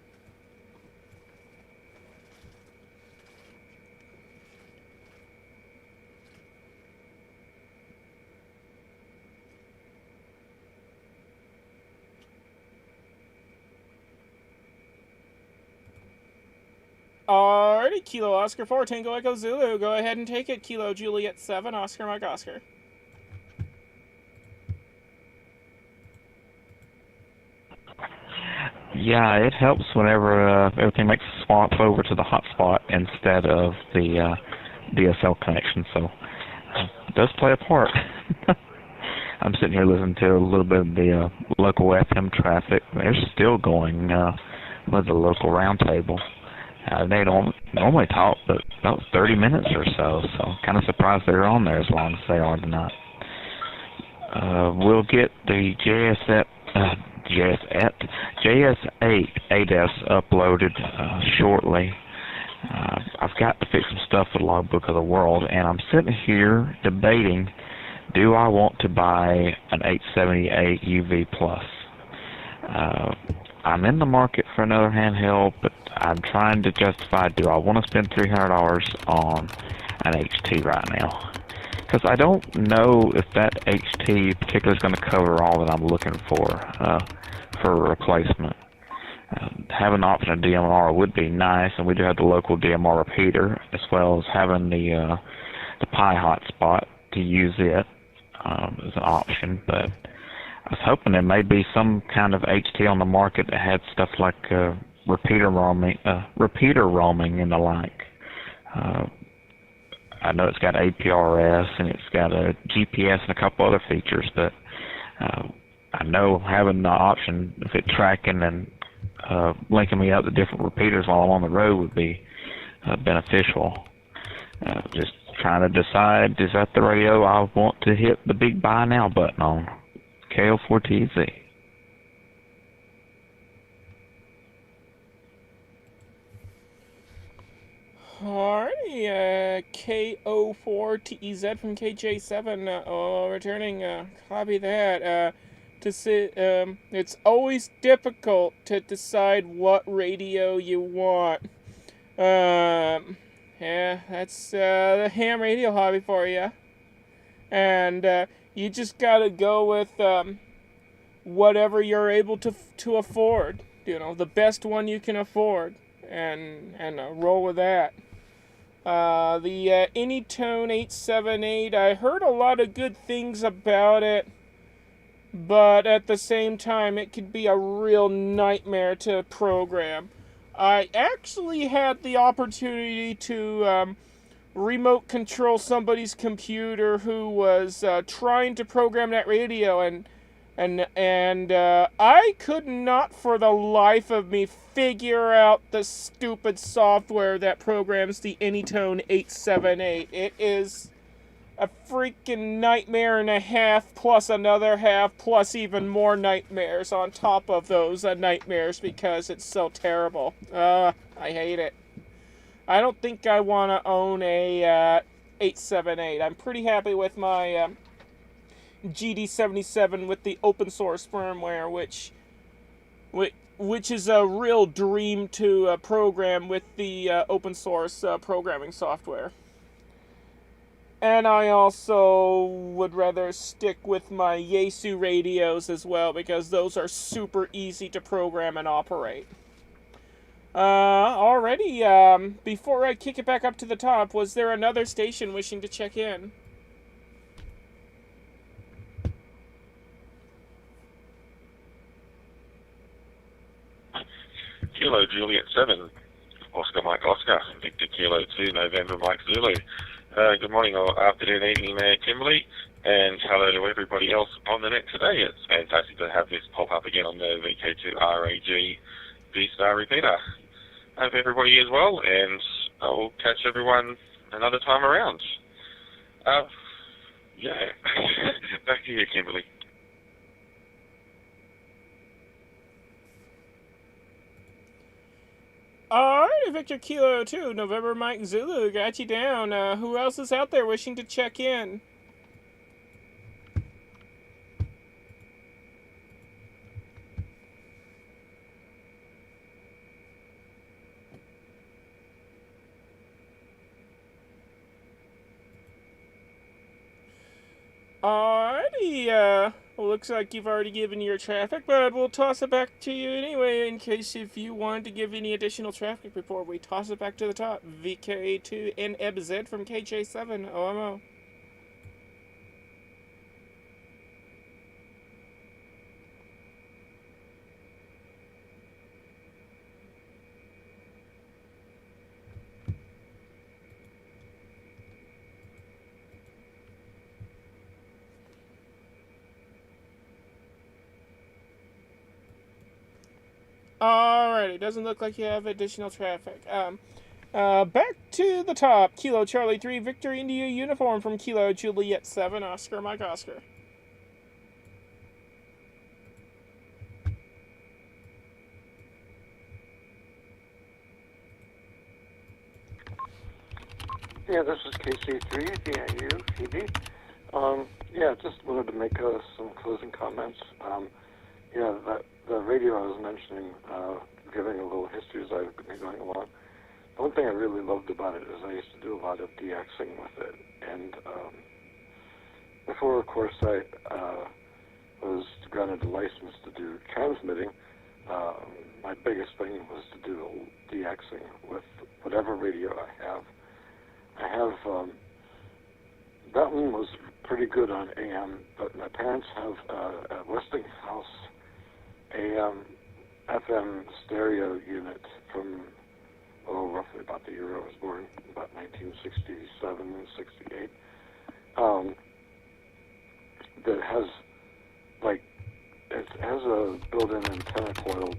Alrighty, Kilo Oscar 4, Tango Echo Zulu. Go ahead and take it. Kilo Juliet 7, Oscar Mike Oscar. Yeah, it helps whenever everything makes a swap over to the hotspot instead of the DSL connection, so it does play a part. I'm sitting here listening to a little bit of the local FM traffic. They're still going with the local roundtable. They don't normally talk, but about 30 minutes or so, so kind of surprised they're on there as long as they are tonight. We'll get the JS8 ADES uploaded shortly. I've got to fix some stuff with Logbook of the World, and I'm sitting here debating, do I want to buy an 878 UV Plus? I'm in the market for another handheld, but I'm trying to justify, do I want to spend $300 on an HT right now? Because I don't know if that HT particularly is going to cover all that I'm looking for a replacement. Having an option of DMR would be nice, and we do have the local DMR repeater, as well as having the Pi hotspot to use it as an option, but I was hoping there may be some kind of HT on the market that had stuff like repeater roaming and the like. I know it's got APRS and it's got a GPS and a couple other features, but I know having the option of it tracking and linking me up to different repeaters while I'm on the road would be beneficial. Just trying to decide, is that the radio I want to hit the big buy now button on? KO4TZ. Alrighty, KO4TEZ from KJ7 returning. Copy that. It's always difficult to decide what radio you want. Yeah, that's the ham radio hobby for you. And you just gotta go with whatever you're able to afford. You know, the best one you can afford, and roll with that. The Anytone 878, I heard a lot of good things about it, but at the same time, it could be a real nightmare to program. I actually had the opportunity to remote control somebody's computer who was trying to program that radio, and I could not for the life of me figure out the stupid software that programs the Anytone 878. It is a freaking nightmare and a half, plus another half, plus even more nightmares on top of those nightmares because it's so terrible. I hate it. I don't think I want to own a 878. I'm pretty happy with my GD77 with the open source firmware, which is a real dream to program with the open source programming software. And I also would rather stick with my Yaesu radios as well, because those are super easy to program and operate. Already, before I kick it back up to the top, was there another station wishing to check in? Kilo Juliet 7, Oscar Mike Oscar, Victor Kilo 2, November Mike Zulu. Good morning or afternoon, evening there, Kimberly, and hello to everybody else on the net today. It's fantastic to have this pop up again on the VK2 RAG V-Star repeater. Hope everybody is well, and I'll catch everyone another time around. Yeah, back to you, Kimberly. Alright, Victor Kilo 2, November Mike Zulu, got you down. Who else is out there wishing to check in? Alrighty, looks like you've already given your traffic, but we'll toss it back to you anyway in case if you wanted to give any additional traffic before we toss it back to the top. VK2 NEBZ from KJ7 OMO. Alrighty, doesn't look like you have additional traffic. Back to the top. Kilo Charlie 3, Victor India uniform from Kilo Juliet 7, Oscar Mike Oscar. Yeah, this is KC3, VIU, Phoebe. Just wanted to make some closing comments. The radio I was mentioning, giving a little history as I've been going along. The one thing I really loved about it is I used to do a lot of DXing with it. And before, of course, I was granted a license to do transmitting, my biggest thing was to do DXing with whatever radio I have. That one was pretty good on AM, but my parents have a Westinghouse AM FM stereo unit from, roughly about the year I was born, about 1967, 68, that has, it has a built-in antenna coil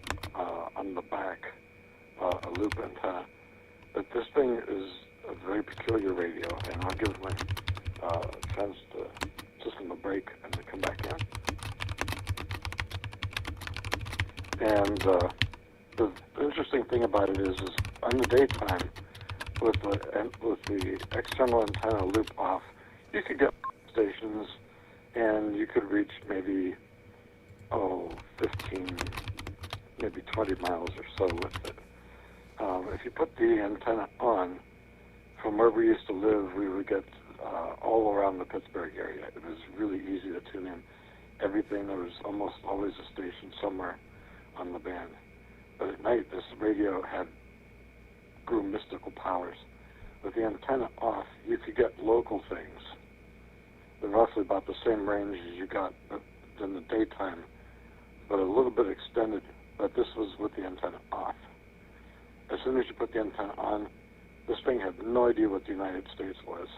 on the back, a loop antenna, but this thing is a very peculiar radio, and I'll give my system a break and then come back in. And the interesting thing about it is on the daytime, with the external antenna loop off, you could get stations, and you could reach maybe 15, maybe 20 miles or so with it. If you put the antenna on, from where we used to live, we would get all around the Pittsburgh area. It was really easy to tune in. Everything, there was almost always a station somewhere on the band. But at night, this radio grew mystical powers. With the antenna off, you could get local things. They're roughly about the same range as you got in the daytime, but a little bit extended. But this was with the antenna off. As soon as you put the antenna on, this thing had no idea what the United States was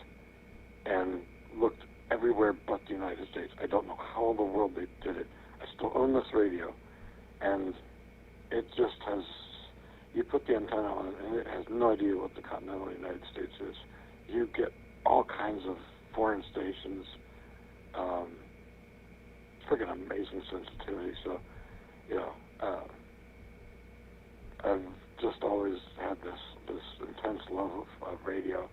and looked everywhere but the United States. I don't know how in the world they did it. I still own this radio, and it just has, you put the antenna on and it has no idea what the continental United States is. You get all kinds of foreign stations, freaking amazing sensitivity. So, I've just always had this intense love of radio,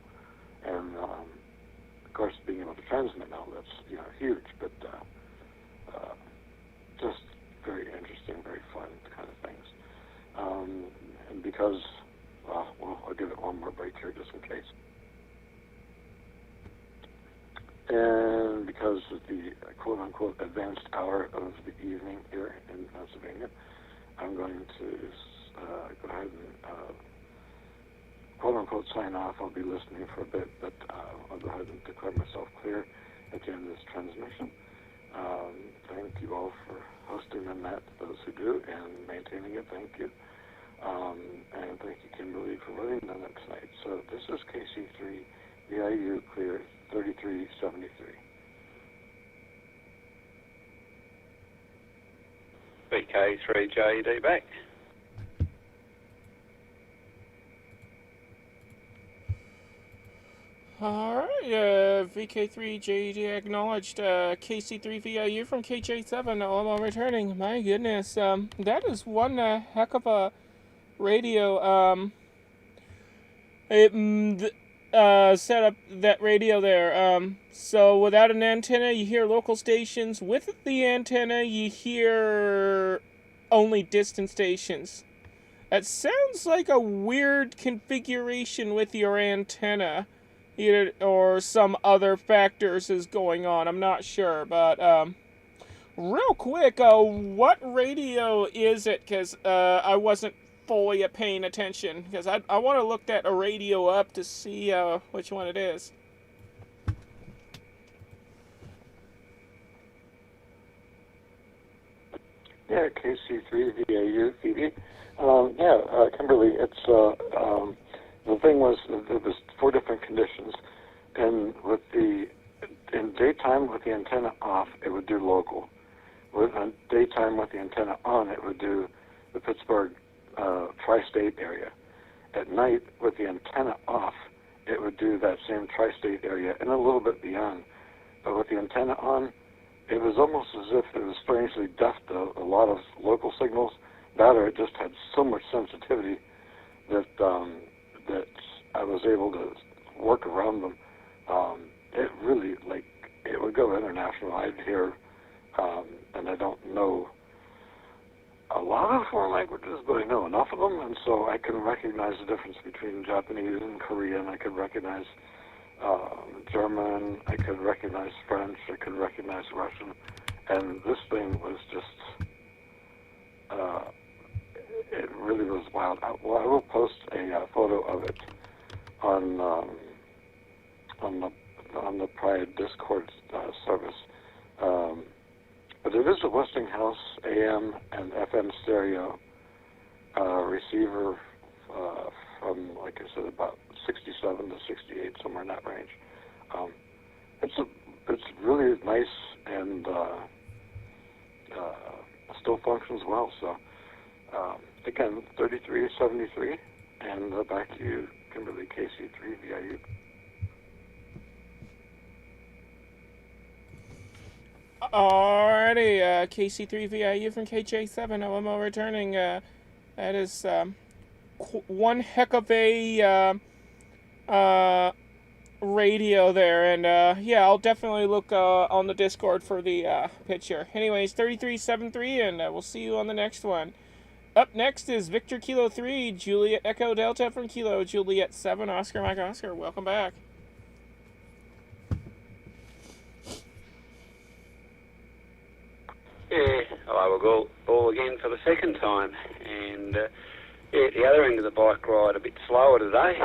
and of course being able to transmit now, that's huge, but just very interesting, very fun kind of things. And because, I'll give it one more break here just in case. And because of the quote-unquote advanced hour of the evening here in Pennsylvania, I'm going to go ahead and quote-unquote sign off. I'll be listening for a bit, but I'll go ahead and declare myself clear at the end of this transmission. Thank you all for hosting the net, those who do, and maintaining it. Thank you. And thank you, Kimberly, for running the net tonight. So this is KC3, VIU clear 3373. VK3JD back. Alright, VK3JD acknowledged, KC3VIU from KJ7, OMO returning. My goodness, that is one heck of a radio, set up that radio there. So without an antenna, you hear local stations. With the antenna, you hear only distant stations. That sounds like a weird configuration with your antenna. or some other factors is going on. I'm not sure, but real quick, what radio is it? Because I wasn't fully paying attention, because I want to look that radio up to see which one it is. Yeah, KC3 VAU TV. Kimberly, it's the thing was there was 4 different conditions, and in daytime with the antenna off, it would do local. On daytime with the antenna on, it would do the Pittsburgh tri-state area. At night with the antenna off, it would do that same tri-state area and a little bit beyond. But with the antenna on, it was almost as if it was strangely deaf to a lot of local signals. That, or it just had so much sensitivity that that I was able to work around them. It really, it would go international. I'd hear, and I don't know a lot of foreign languages, but I know enough of them, and so I can recognize the difference between Japanese and Korean. I could recognize German, I could recognize French, I could recognize Russian, and this thing was just, it really was wild. I will post a photo of it on the Pride Discord service. But it is a Westinghouse AM and FM stereo receiver from, like I said, about 67 to 68, somewhere in that range. It's really nice and still functions well. So again, 3373, and back to you, Kimberly, KC3 VIU. Alrighty, KC3 VIU from KJ7 LMO returning. That is one heck of a radio there, and yeah, I'll definitely look on the Discord for the picture. Anyways, 3373, and we'll see you on the next one. Up next is Victor Kilo 3, Juliet Echo Delta from Kilo Juliet 7, Oscar Mike Oscar. Welcome back. Yeah, I will go all again for the second time, and yeah, at the other end of the bike ride, a bit slower today.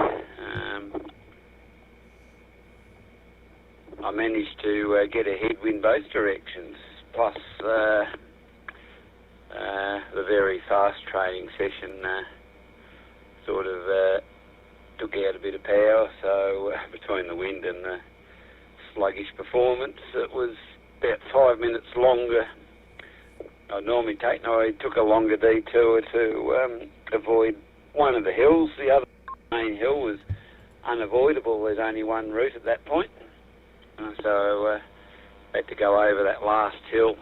I managed to get a headwind both directions, plus the very fast training session sort of took out a bit of power, so between the wind and the sluggish performance, it was about 5 minutes longer. I normally take, no, I took a longer detour to avoid one of the hills. The other main hill was unavoidable. There's only one route at that point. So I had to go over that last hill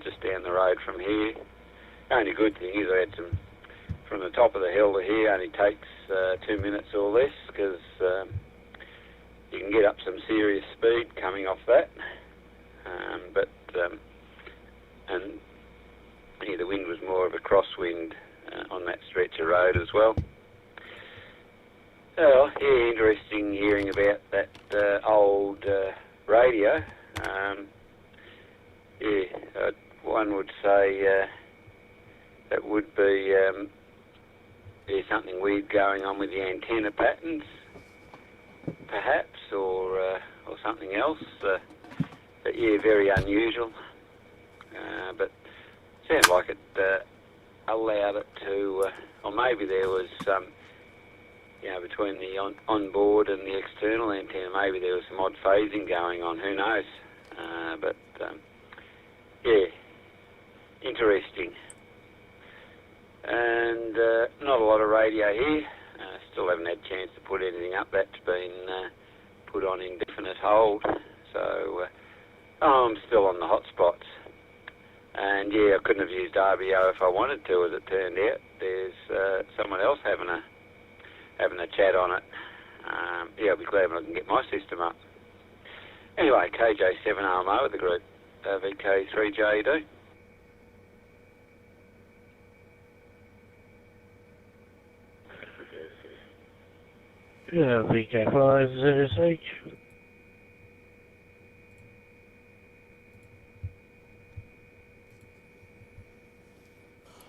just down the road from here. The only good thing is I had some, from the top of the hill to here only takes 2 minutes or less, because you can get up some serious speed coming off that. And yeah, the wind was more of a crosswind on that stretch of road as well. Oh, yeah, interesting hearing about that old radio. Yeah, one would say that would be there's something weird going on with the antenna patterns, perhaps, or something else. But yeah, very unusual. But sounded like it allowed it to, or maybe there was some, you know, between the onboard and the external antenna, maybe there was some odd phasing going on, who knows. But yeah, interesting. And not a lot of radio here. Still haven't had a chance to put anything up. That's been put on indefinite hold. So I'm still on the hotspots. And yeah, I couldn't have used RBO if I wanted to, as it turned out. There's someone else having a chat on it. Yeah, I'll be glad when I can get my system up. Anyway, KJ7RMO with the group, VK3JD. VK5ZSH.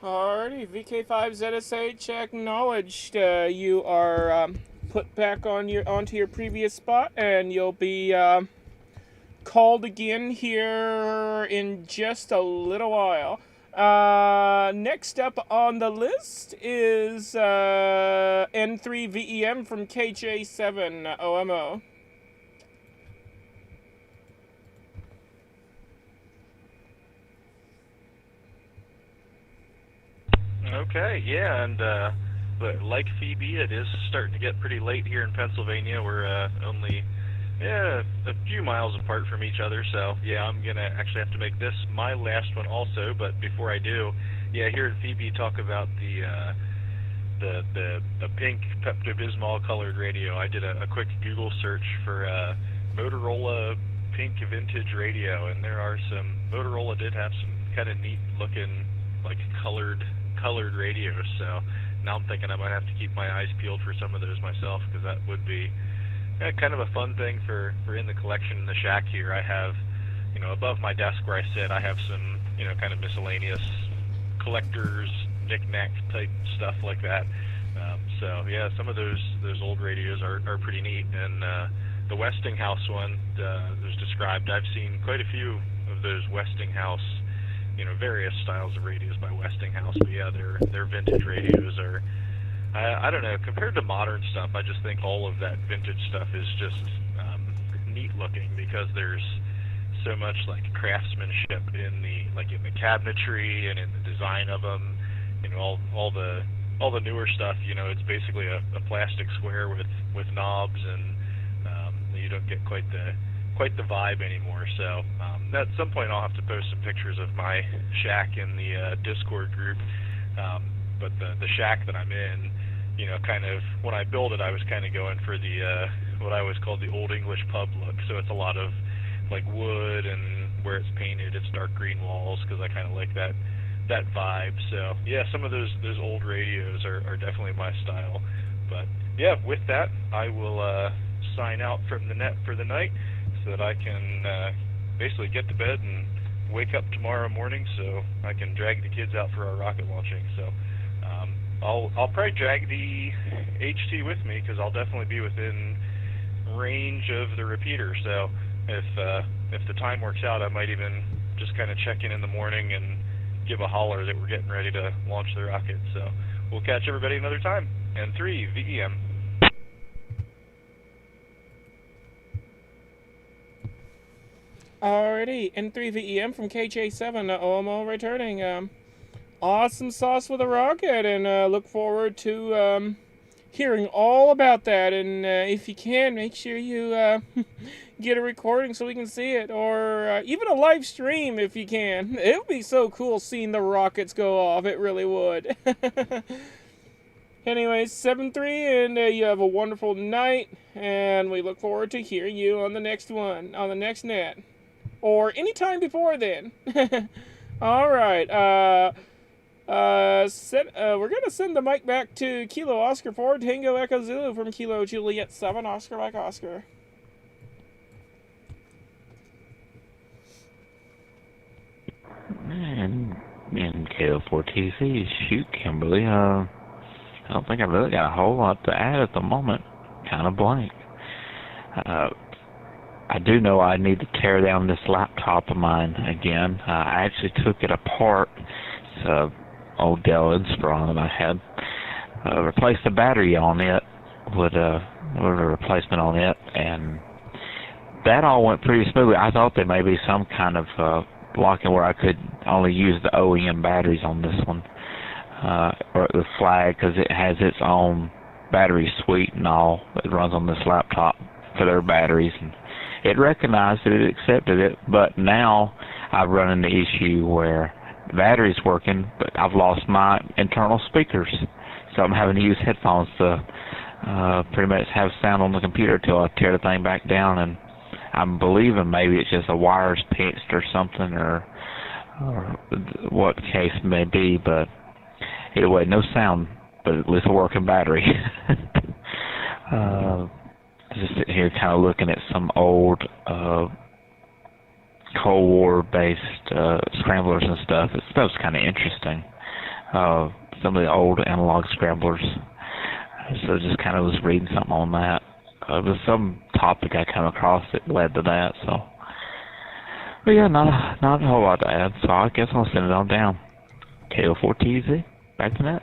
Alrighty, VK5ZSH acknowledged. You are put back onto your previous spot, and you'll be called again here in just a little while. Next up on the list is N3VEM from KJ7 OMO. Okay, yeah, and like Phoebe, it is starting to get pretty late here in Pennsylvania. We're only a few miles apart from each other, so yeah, I'm gonna actually have to make this my last one also. But before I do, yeah, hearing Phoebe talk about the pink Pepto-Bismol colored radio, I did a quick Google search for Motorola pink vintage radio, and Motorola did have some kind of neat looking like colored radios. So now I'm thinking I might have to keep my eyes peeled for some of those myself, because that would be kind of a fun thing for in the collection in the shack here. I have, above my desk where I sit, I have some, kind of miscellaneous collectors, knick-knack type stuff like that. So yeah, some of those old radios are pretty neat. And the Westinghouse one was described. I've seen quite a few of those Westinghouse, various styles of radios by Westinghouse. But yeah, their vintage radios are, I don't know, compared to modern stuff, I just think all of that vintage stuff is just neat looking, because there's so much like craftsmanship in the cabinetry and in the design of them. All the newer stuff, it's basically a plastic square with knobs, and you don't get quite the vibe anymore. So at some point I'll have to post some pictures of my shack in the Discord group. But the shack that I'm in, kind of when I built it, I was kind of going for the what I always called the old English pub look. So it's a lot of like wood, and where it's painted, it's dark green walls, because I kind of like that vibe. So yeah, some of those old radios are definitely my style. But yeah, with that, I will sign out from the net for the night, so that I can basically get to bed and wake up tomorrow morning so I can drag the kids out for our rocket launching. So I'll probably drag the HT with me, because I'll definitely be within range of the repeater. So if the time works out, I might even just kind of check in the morning and give a holler that we're getting ready to launch the rocket. So we'll catch everybody another time. N3VEM. Alrighty, N3VEM from KJ7 OMO returning. Awesome sauce with a rocket, and look forward to hearing all about that. And if you can, make sure you get a recording so we can see it, or even a live stream if you can. It would be so cool seeing the rockets go off. It really would. Anyways, 7-3, and you have a wonderful night, and we look forward to hearing you on the next one, on the next net. Or any time before then. Alright, we're going to send the mic back to Kilo Oscar 4 Tango Echo Zulu from Kilo Juliet 7 Oscar Mike Oscar. And KO4TC, shoot, Kimberly, I don't think I've really got a whole lot to add at the moment. Kind of blank. I do know I need to tear down this laptop of mine again. I actually took it apart. It's an old Dell Inspiron that I had. Replaced the battery on it with a replacement on it, and that all went pretty smoothly. I thought there may be some kind of blocking where I could only use the OEM batteries on this one, or the flag, because it has its own battery suite and all that runs on this laptop for their batteries, and it recognized it, it accepted it. But now I've run into the issue where the battery's working, but I've lost my internal speakers, so I'm having to use headphones to pretty much have sound on the computer till I tear the thing back down. And I'm believing maybe it's just a wire's pinched or something, or what the case may be. But anyway, no sound, but at least a working battery. Just sitting here kind of looking at some old Cold War-based scramblers and stuff. It stuff's kind of interesting. Some of the old analog scramblers. So just kind of was reading something on that. It was some topic I came across that led to that. So, but yeah, not a whole lot to add. So I guess I'll send it on down. KO4TZ, back to net.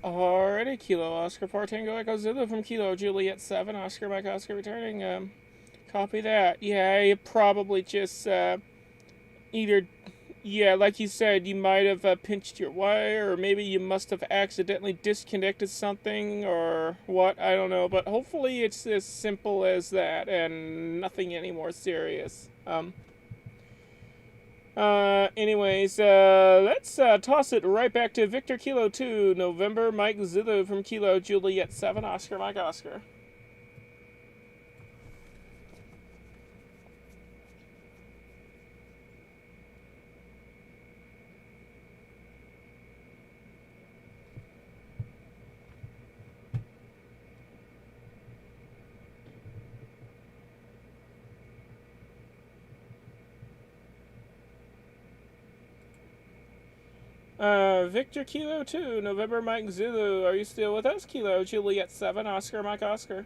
Alrighty, Kilo Oscar 4 Tango Echo Zulu from Kilo Juliet 7, Oscar Mike Oscar returning. Copy that. Yeah, you probably just either, yeah, like you said, you might have pinched your wire, or maybe you must have accidentally disconnected something, or what, I don't know. But hopefully it's as simple as that, and nothing any more serious. Anyways, let's toss it right back to Victor Kilo 2, November Mike Zulu from Kilo Juliet 7, Oscar Mike Oscar. Victor Kilo 2, November Mike Zulu, are you still with us? Kilo Juliet 7, Oscar Mike Oscar.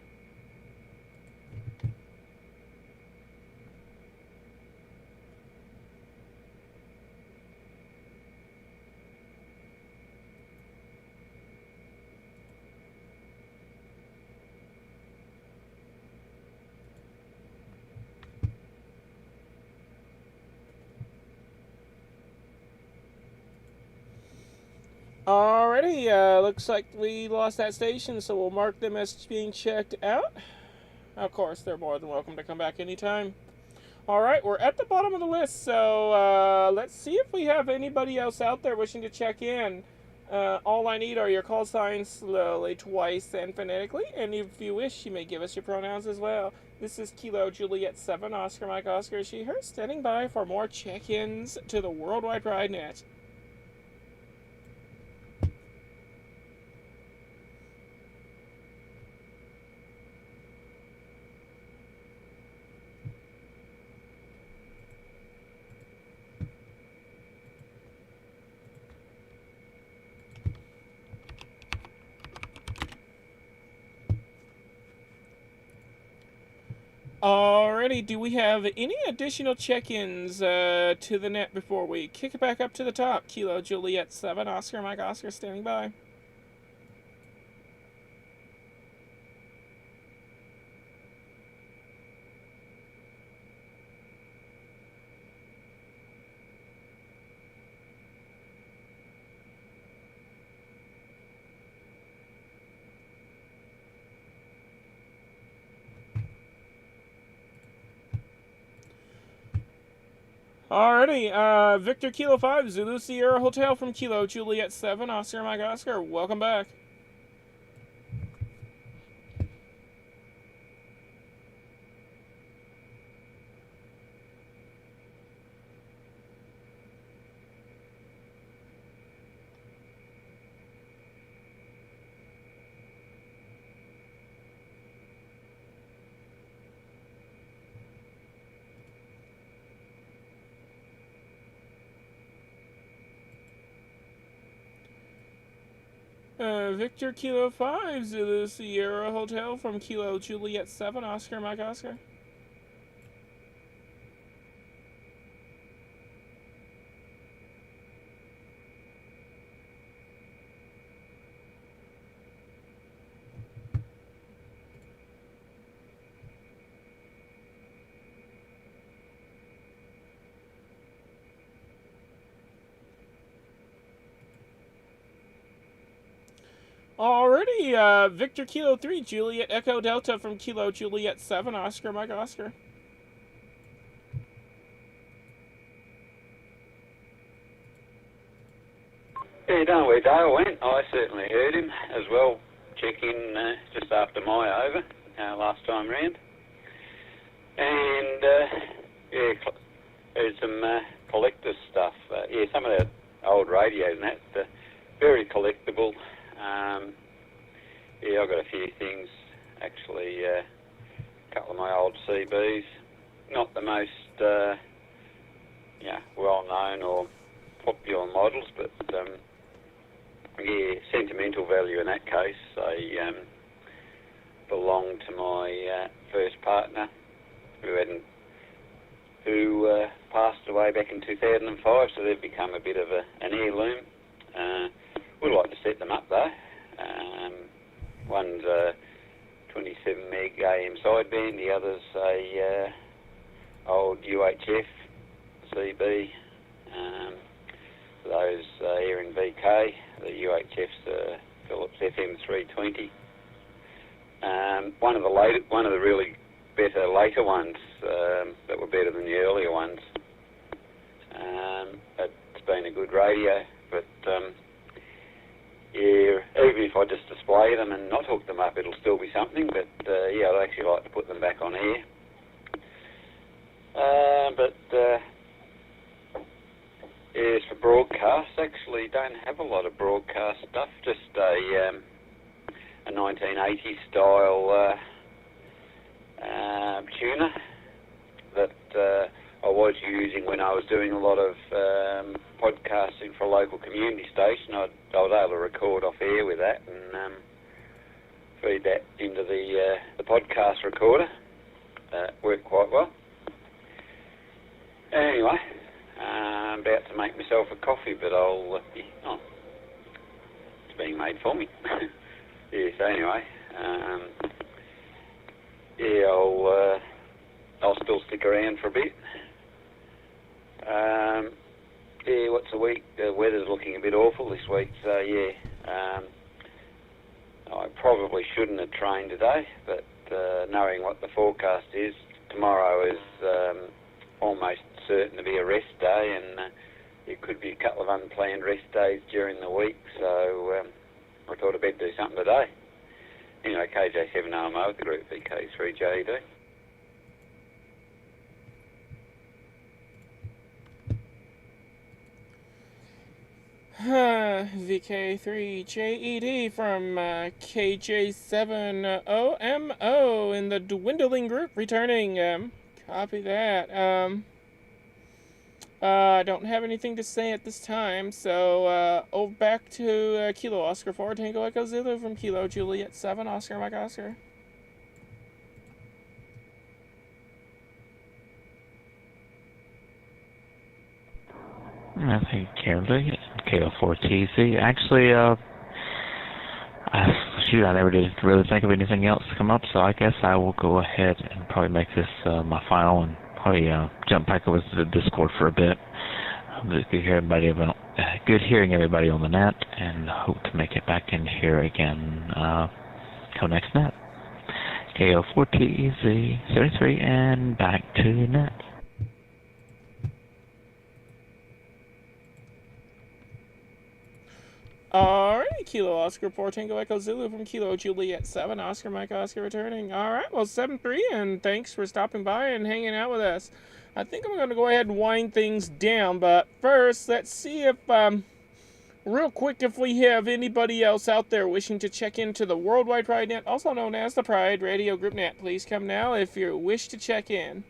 Alrighty, looks like we lost that station, so we'll mark them as being checked out. Of course, they're more than welcome to come back anytime. Alright, we're at the bottom of the list, so let's see if we have anybody else out there wishing to check in. All I need are your call signs slowly, twice, and phonetically, and if you wish, you may give us your pronouns as well. This is Kilo Juliet 7, Oscar Mike Oscar, she, her, standing by for more check-ins to the Worldwide Pride Net. Alrighty, do we have any additional check-ins to the net before we kick it back up to the top? Kilo Juliet 7, Oscar Mike Oscar standing by. Alrighty, Victor Kilo 5, Zulu Sierra Hotel from Kilo Juliet 7, Oscar Mike Oscar, welcome back. Victor Kilo 5, Zulu Sierra Hotel from Kilo Juliet 7, Oscar Mike Oscar. Alrighty, Victor Kilo 3, Juliet Echo Delta from Kilo Juliet 7, Oscar Mike Oscar. Yeah, don't know where Dale went. I certainly heard him as well. Check in just after my over last time round. And yeah, heard some collector stuff. Yeah, some of the old radios and that. very collectible. Yeah, I've got a few things, actually, a couple of my old CBs, not the most, well-known or popular models, but, yeah, sentimental value in that case. They belong to my first partner, who passed away back in 2005, so they've become a bit of an heirloom. We'd like to set them up though. One's a 27 meg AM sideband, the other's a old UHF CB. Those here in VK. The UHF's a Philips FM320. One of the really better later ones that were better than the earlier ones. It's been a good radio, but yeah, even if I just display them and not hook them up, it'll still be something. But yeah, I'd actually like to put them back on air. As for broadcast, actually don't have a lot of broadcast stuff. Just a 1980s style tuner that I was using when I was doing a lot of podcasting for a local community station. I was able to record off air with that and feed that into the podcast recorder. Worked quite well. Anyway, I'm about to make myself a coffee, but it's being made for me. Yeah, so anyway, yeah, I'll still stick around for a bit. Yeah, what's the week? The weather's looking a bit awful this week, so yeah. I probably shouldn't have trained today, but knowing what the forecast is, tomorrow is almost certain to be a rest day, and it could be a couple of unplanned rest days during the week, so I thought I'd better do something today. Anyway, KJ7RMO with the group VK3JD. VK3JED from KJ7OMO in the dwindling group returning. Copy that. I don't have anything to say at this time, so back to Kilo Oscar 4 Tango Echo Zulu from Kilo Juliet 7 Oscar Mike Oscar. I think Kimberly, KO4TC. Actually, I never did really think of anything else to come up, so I guess I will go ahead and probably make this my final and probably jump back over to the Discord for a bit. Good hearing everybody on the net, and hope to make it back in here again come next net. KO4TEZ73 and back to net. Alright, Kilo Oscar 4 Tango Echo Zulu from Kilo Juliet 7 Oscar Mike Oscar returning. Alright, well 7-3, and thanks for stopping by and hanging out with us. I think I'm going to go ahead and wind things down, but first, let's see if, real quick, if we have anybody else out there wishing to check into the Worldwide Pride Net, also known as the Pride Radio Group Net. Please come now if you wish to check in.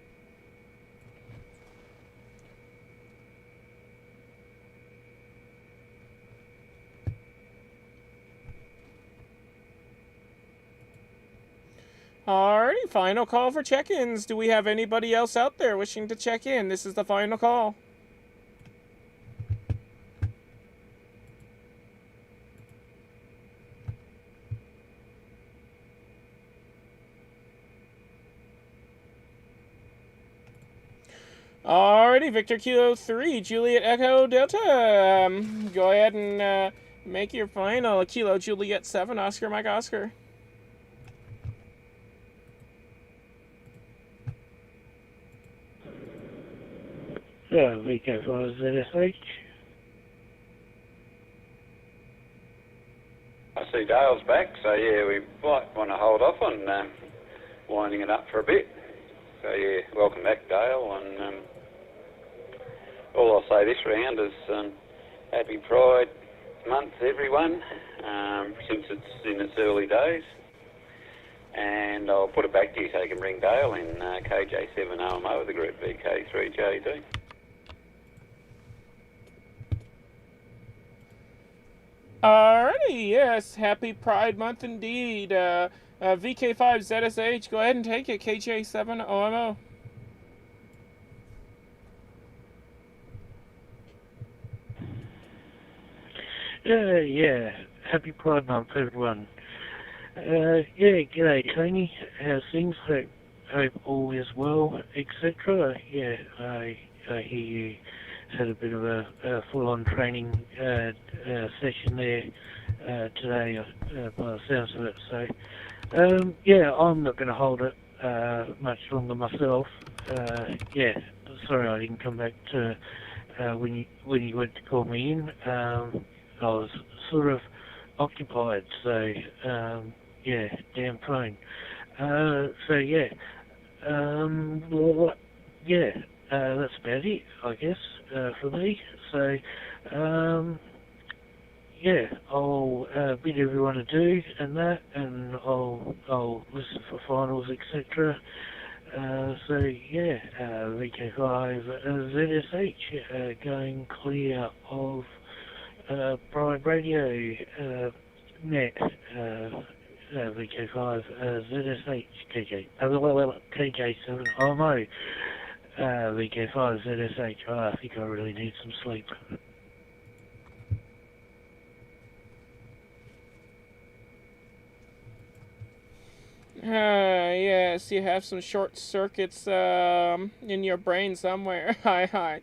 Alrighty, final call for check-ins. Do we have anybody else out there wishing to check in? This is the final call. Alrighty, Victor Kilo 3, Juliet Echo Delta. Go ahead and make your final. Kilo Juliet 7, Oscar Mike Oscar. Yeah, VK5ZSH. I see Dale's back, so yeah, we might want to hold off on winding it up for a bit. So yeah, welcome back, Dale, and all I'll say this round is happy Pride, month, everyone, since it's in its early days. And I'll put it back to you so you can ring Dale in KJ7OMO with the group VK3JD. Alrighty, yes, happy Pride Month indeed. VK5ZSH, go ahead and take it, KJ7OMO. Yeah, happy Pride Month, everyone. G'day, Tony. How's things? Hope all is well, etc. Yeah, I hear you had a bit of a full-on training session there today, by the sounds of it. So, I'm not going to hold it much longer myself. Sorry I didn't come back to when you went to call me in. I was sort of occupied, so damn phone. That's about it, I guess, for me. So, I'll bid everyone adieu and that, and I'll listen for finals, etc. VK5 ZSH going clear of Pride Radio net. VK5 ZSH KJ7 OMO. VK5 ZSH. I think I really need some sleep. Yes, you have some short circuits in your brain somewhere. Hi.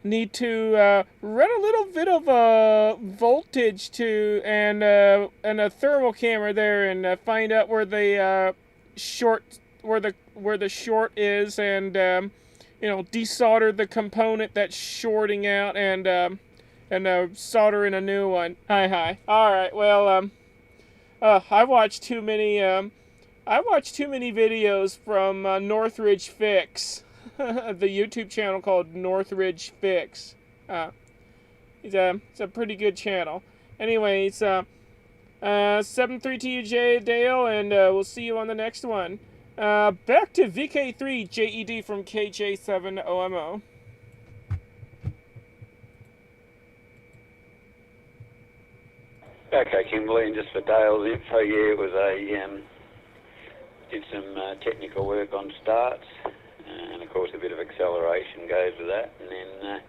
Need to run a little bit of voltage to and a thermal camera there and find out where the short is and desolder the component that's shorting out and solder in a new one. Hi. All right. Well, I watched too many videos from Northridge Fix. The YouTube channel called Northridge Fix. It's a pretty good channel. Anyways, 73TUJ Dale, and we'll see you on the next one. Back to VK3 JED from KJ7OMO. Okay, Kimberley, and just for Dale's info, it was did some technical work on starts. And of course a bit of acceleration goes with that, and then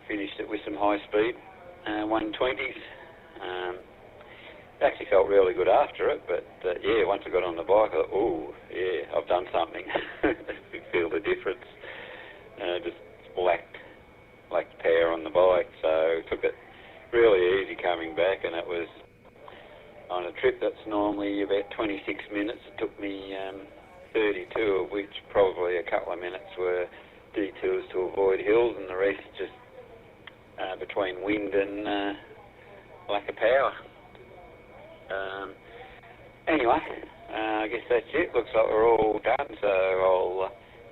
finished it with some high speed 120s. Actually felt really good after it, but once I got on the bike I thought, I've done something. You feel the difference. Just lacked power on the bike, so took it really easy coming back, and it was on a trip that's normally about 26 minutes. It took me 32, of which probably a couple of minutes were detours to avoid hills, and the rest just between wind and lack of power. Anyway, I guess that's it. Looks like we're all done, so I'll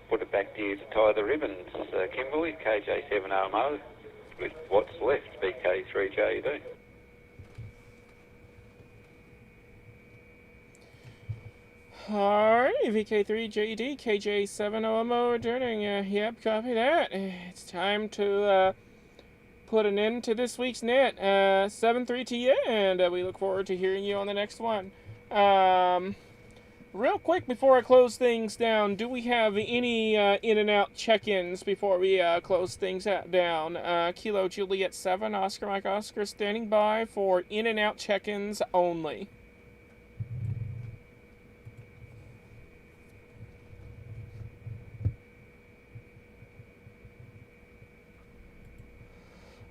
put it back to you to tie the ribbons. Kimberley, KJ7OMO, with what's left, VK3JD. Alright, VK3JD, KJ7OMO returning. Yep, copy that. It's time to put an end to this week's net. 7-3 to you, and we look forward to hearing you on the next one. Real quick before I close things down, do we have any in and out check-ins before we close things down? Kilo Juliet 7, Oscar Mike Oscar standing by for in and out check-ins only.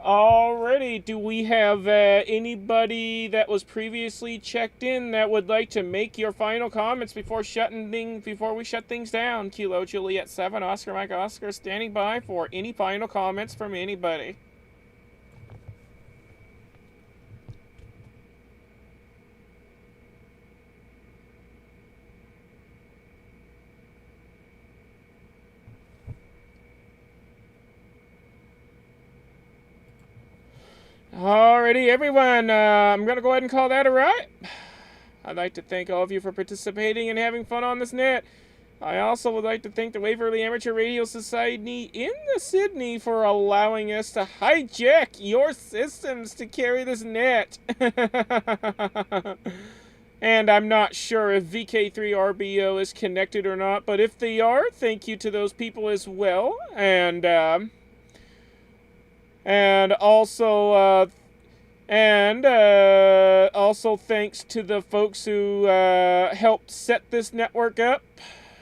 Alrighty, do we have anybody that was previously checked in that would like to make your final comments before we shut things down? Kilo Juliet 7, Oscar Mike Oscar standing by for any final comments from anybody. Alrighty, everyone, I'm going to go ahead and call that a wrap. I'd like to thank all of you for participating and having fun on this net. I also would like to thank the Waverly Amateur Radio Society in Sydney for allowing us to hijack your systems to carry this net. And I'm not sure if VK3RBO is connected or not, but if they are, thank you to those people as well. And also thanks to the folks who helped set this network up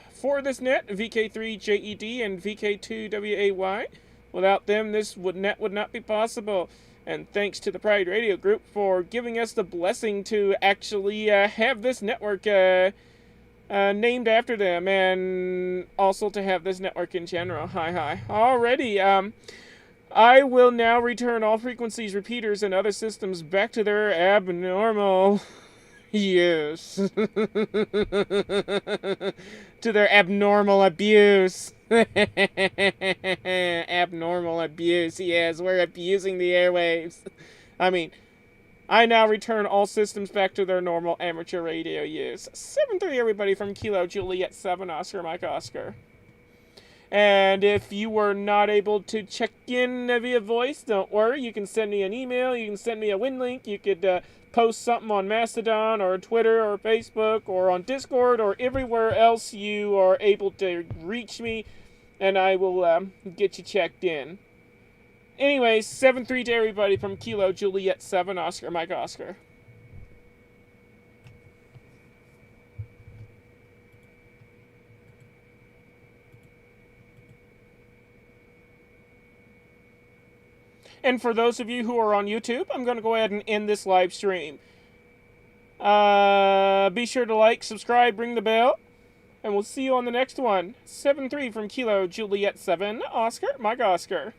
for this net, VK3JED and VK2WAY. Without them, this net would not be possible. And thanks to the Pride Radio Group for giving us the blessing to actually have this network named after them, and also to have this network in general. Hi. Alrighty, I will now return all frequencies, repeaters, and other systems back to their abnormal use. To their abnormal abuse. Abnormal abuse, yes, we're abusing the airwaves. I now return all systems back to their normal amateur radio use. 7-3 everybody from Kilo Juliet 7 Oscar Mike Oscar. And if you were not able to check in via voice, don't worry, you can send me an email, you can send me a win link, you could post something on Mastodon or Twitter or Facebook or on Discord or everywhere else you are able to reach me, and I will get you checked in. Anyways, 7-3 to everybody from Kilo Juliet 7 Oscar Mike Oscar. And for those of you who are on YouTube, I'm going to go ahead and end this live stream. Be sure to like, subscribe, ring the bell, and we'll see you on the next one. 7-3 from Kilo Juliet 7 Oscar Mike Oscar.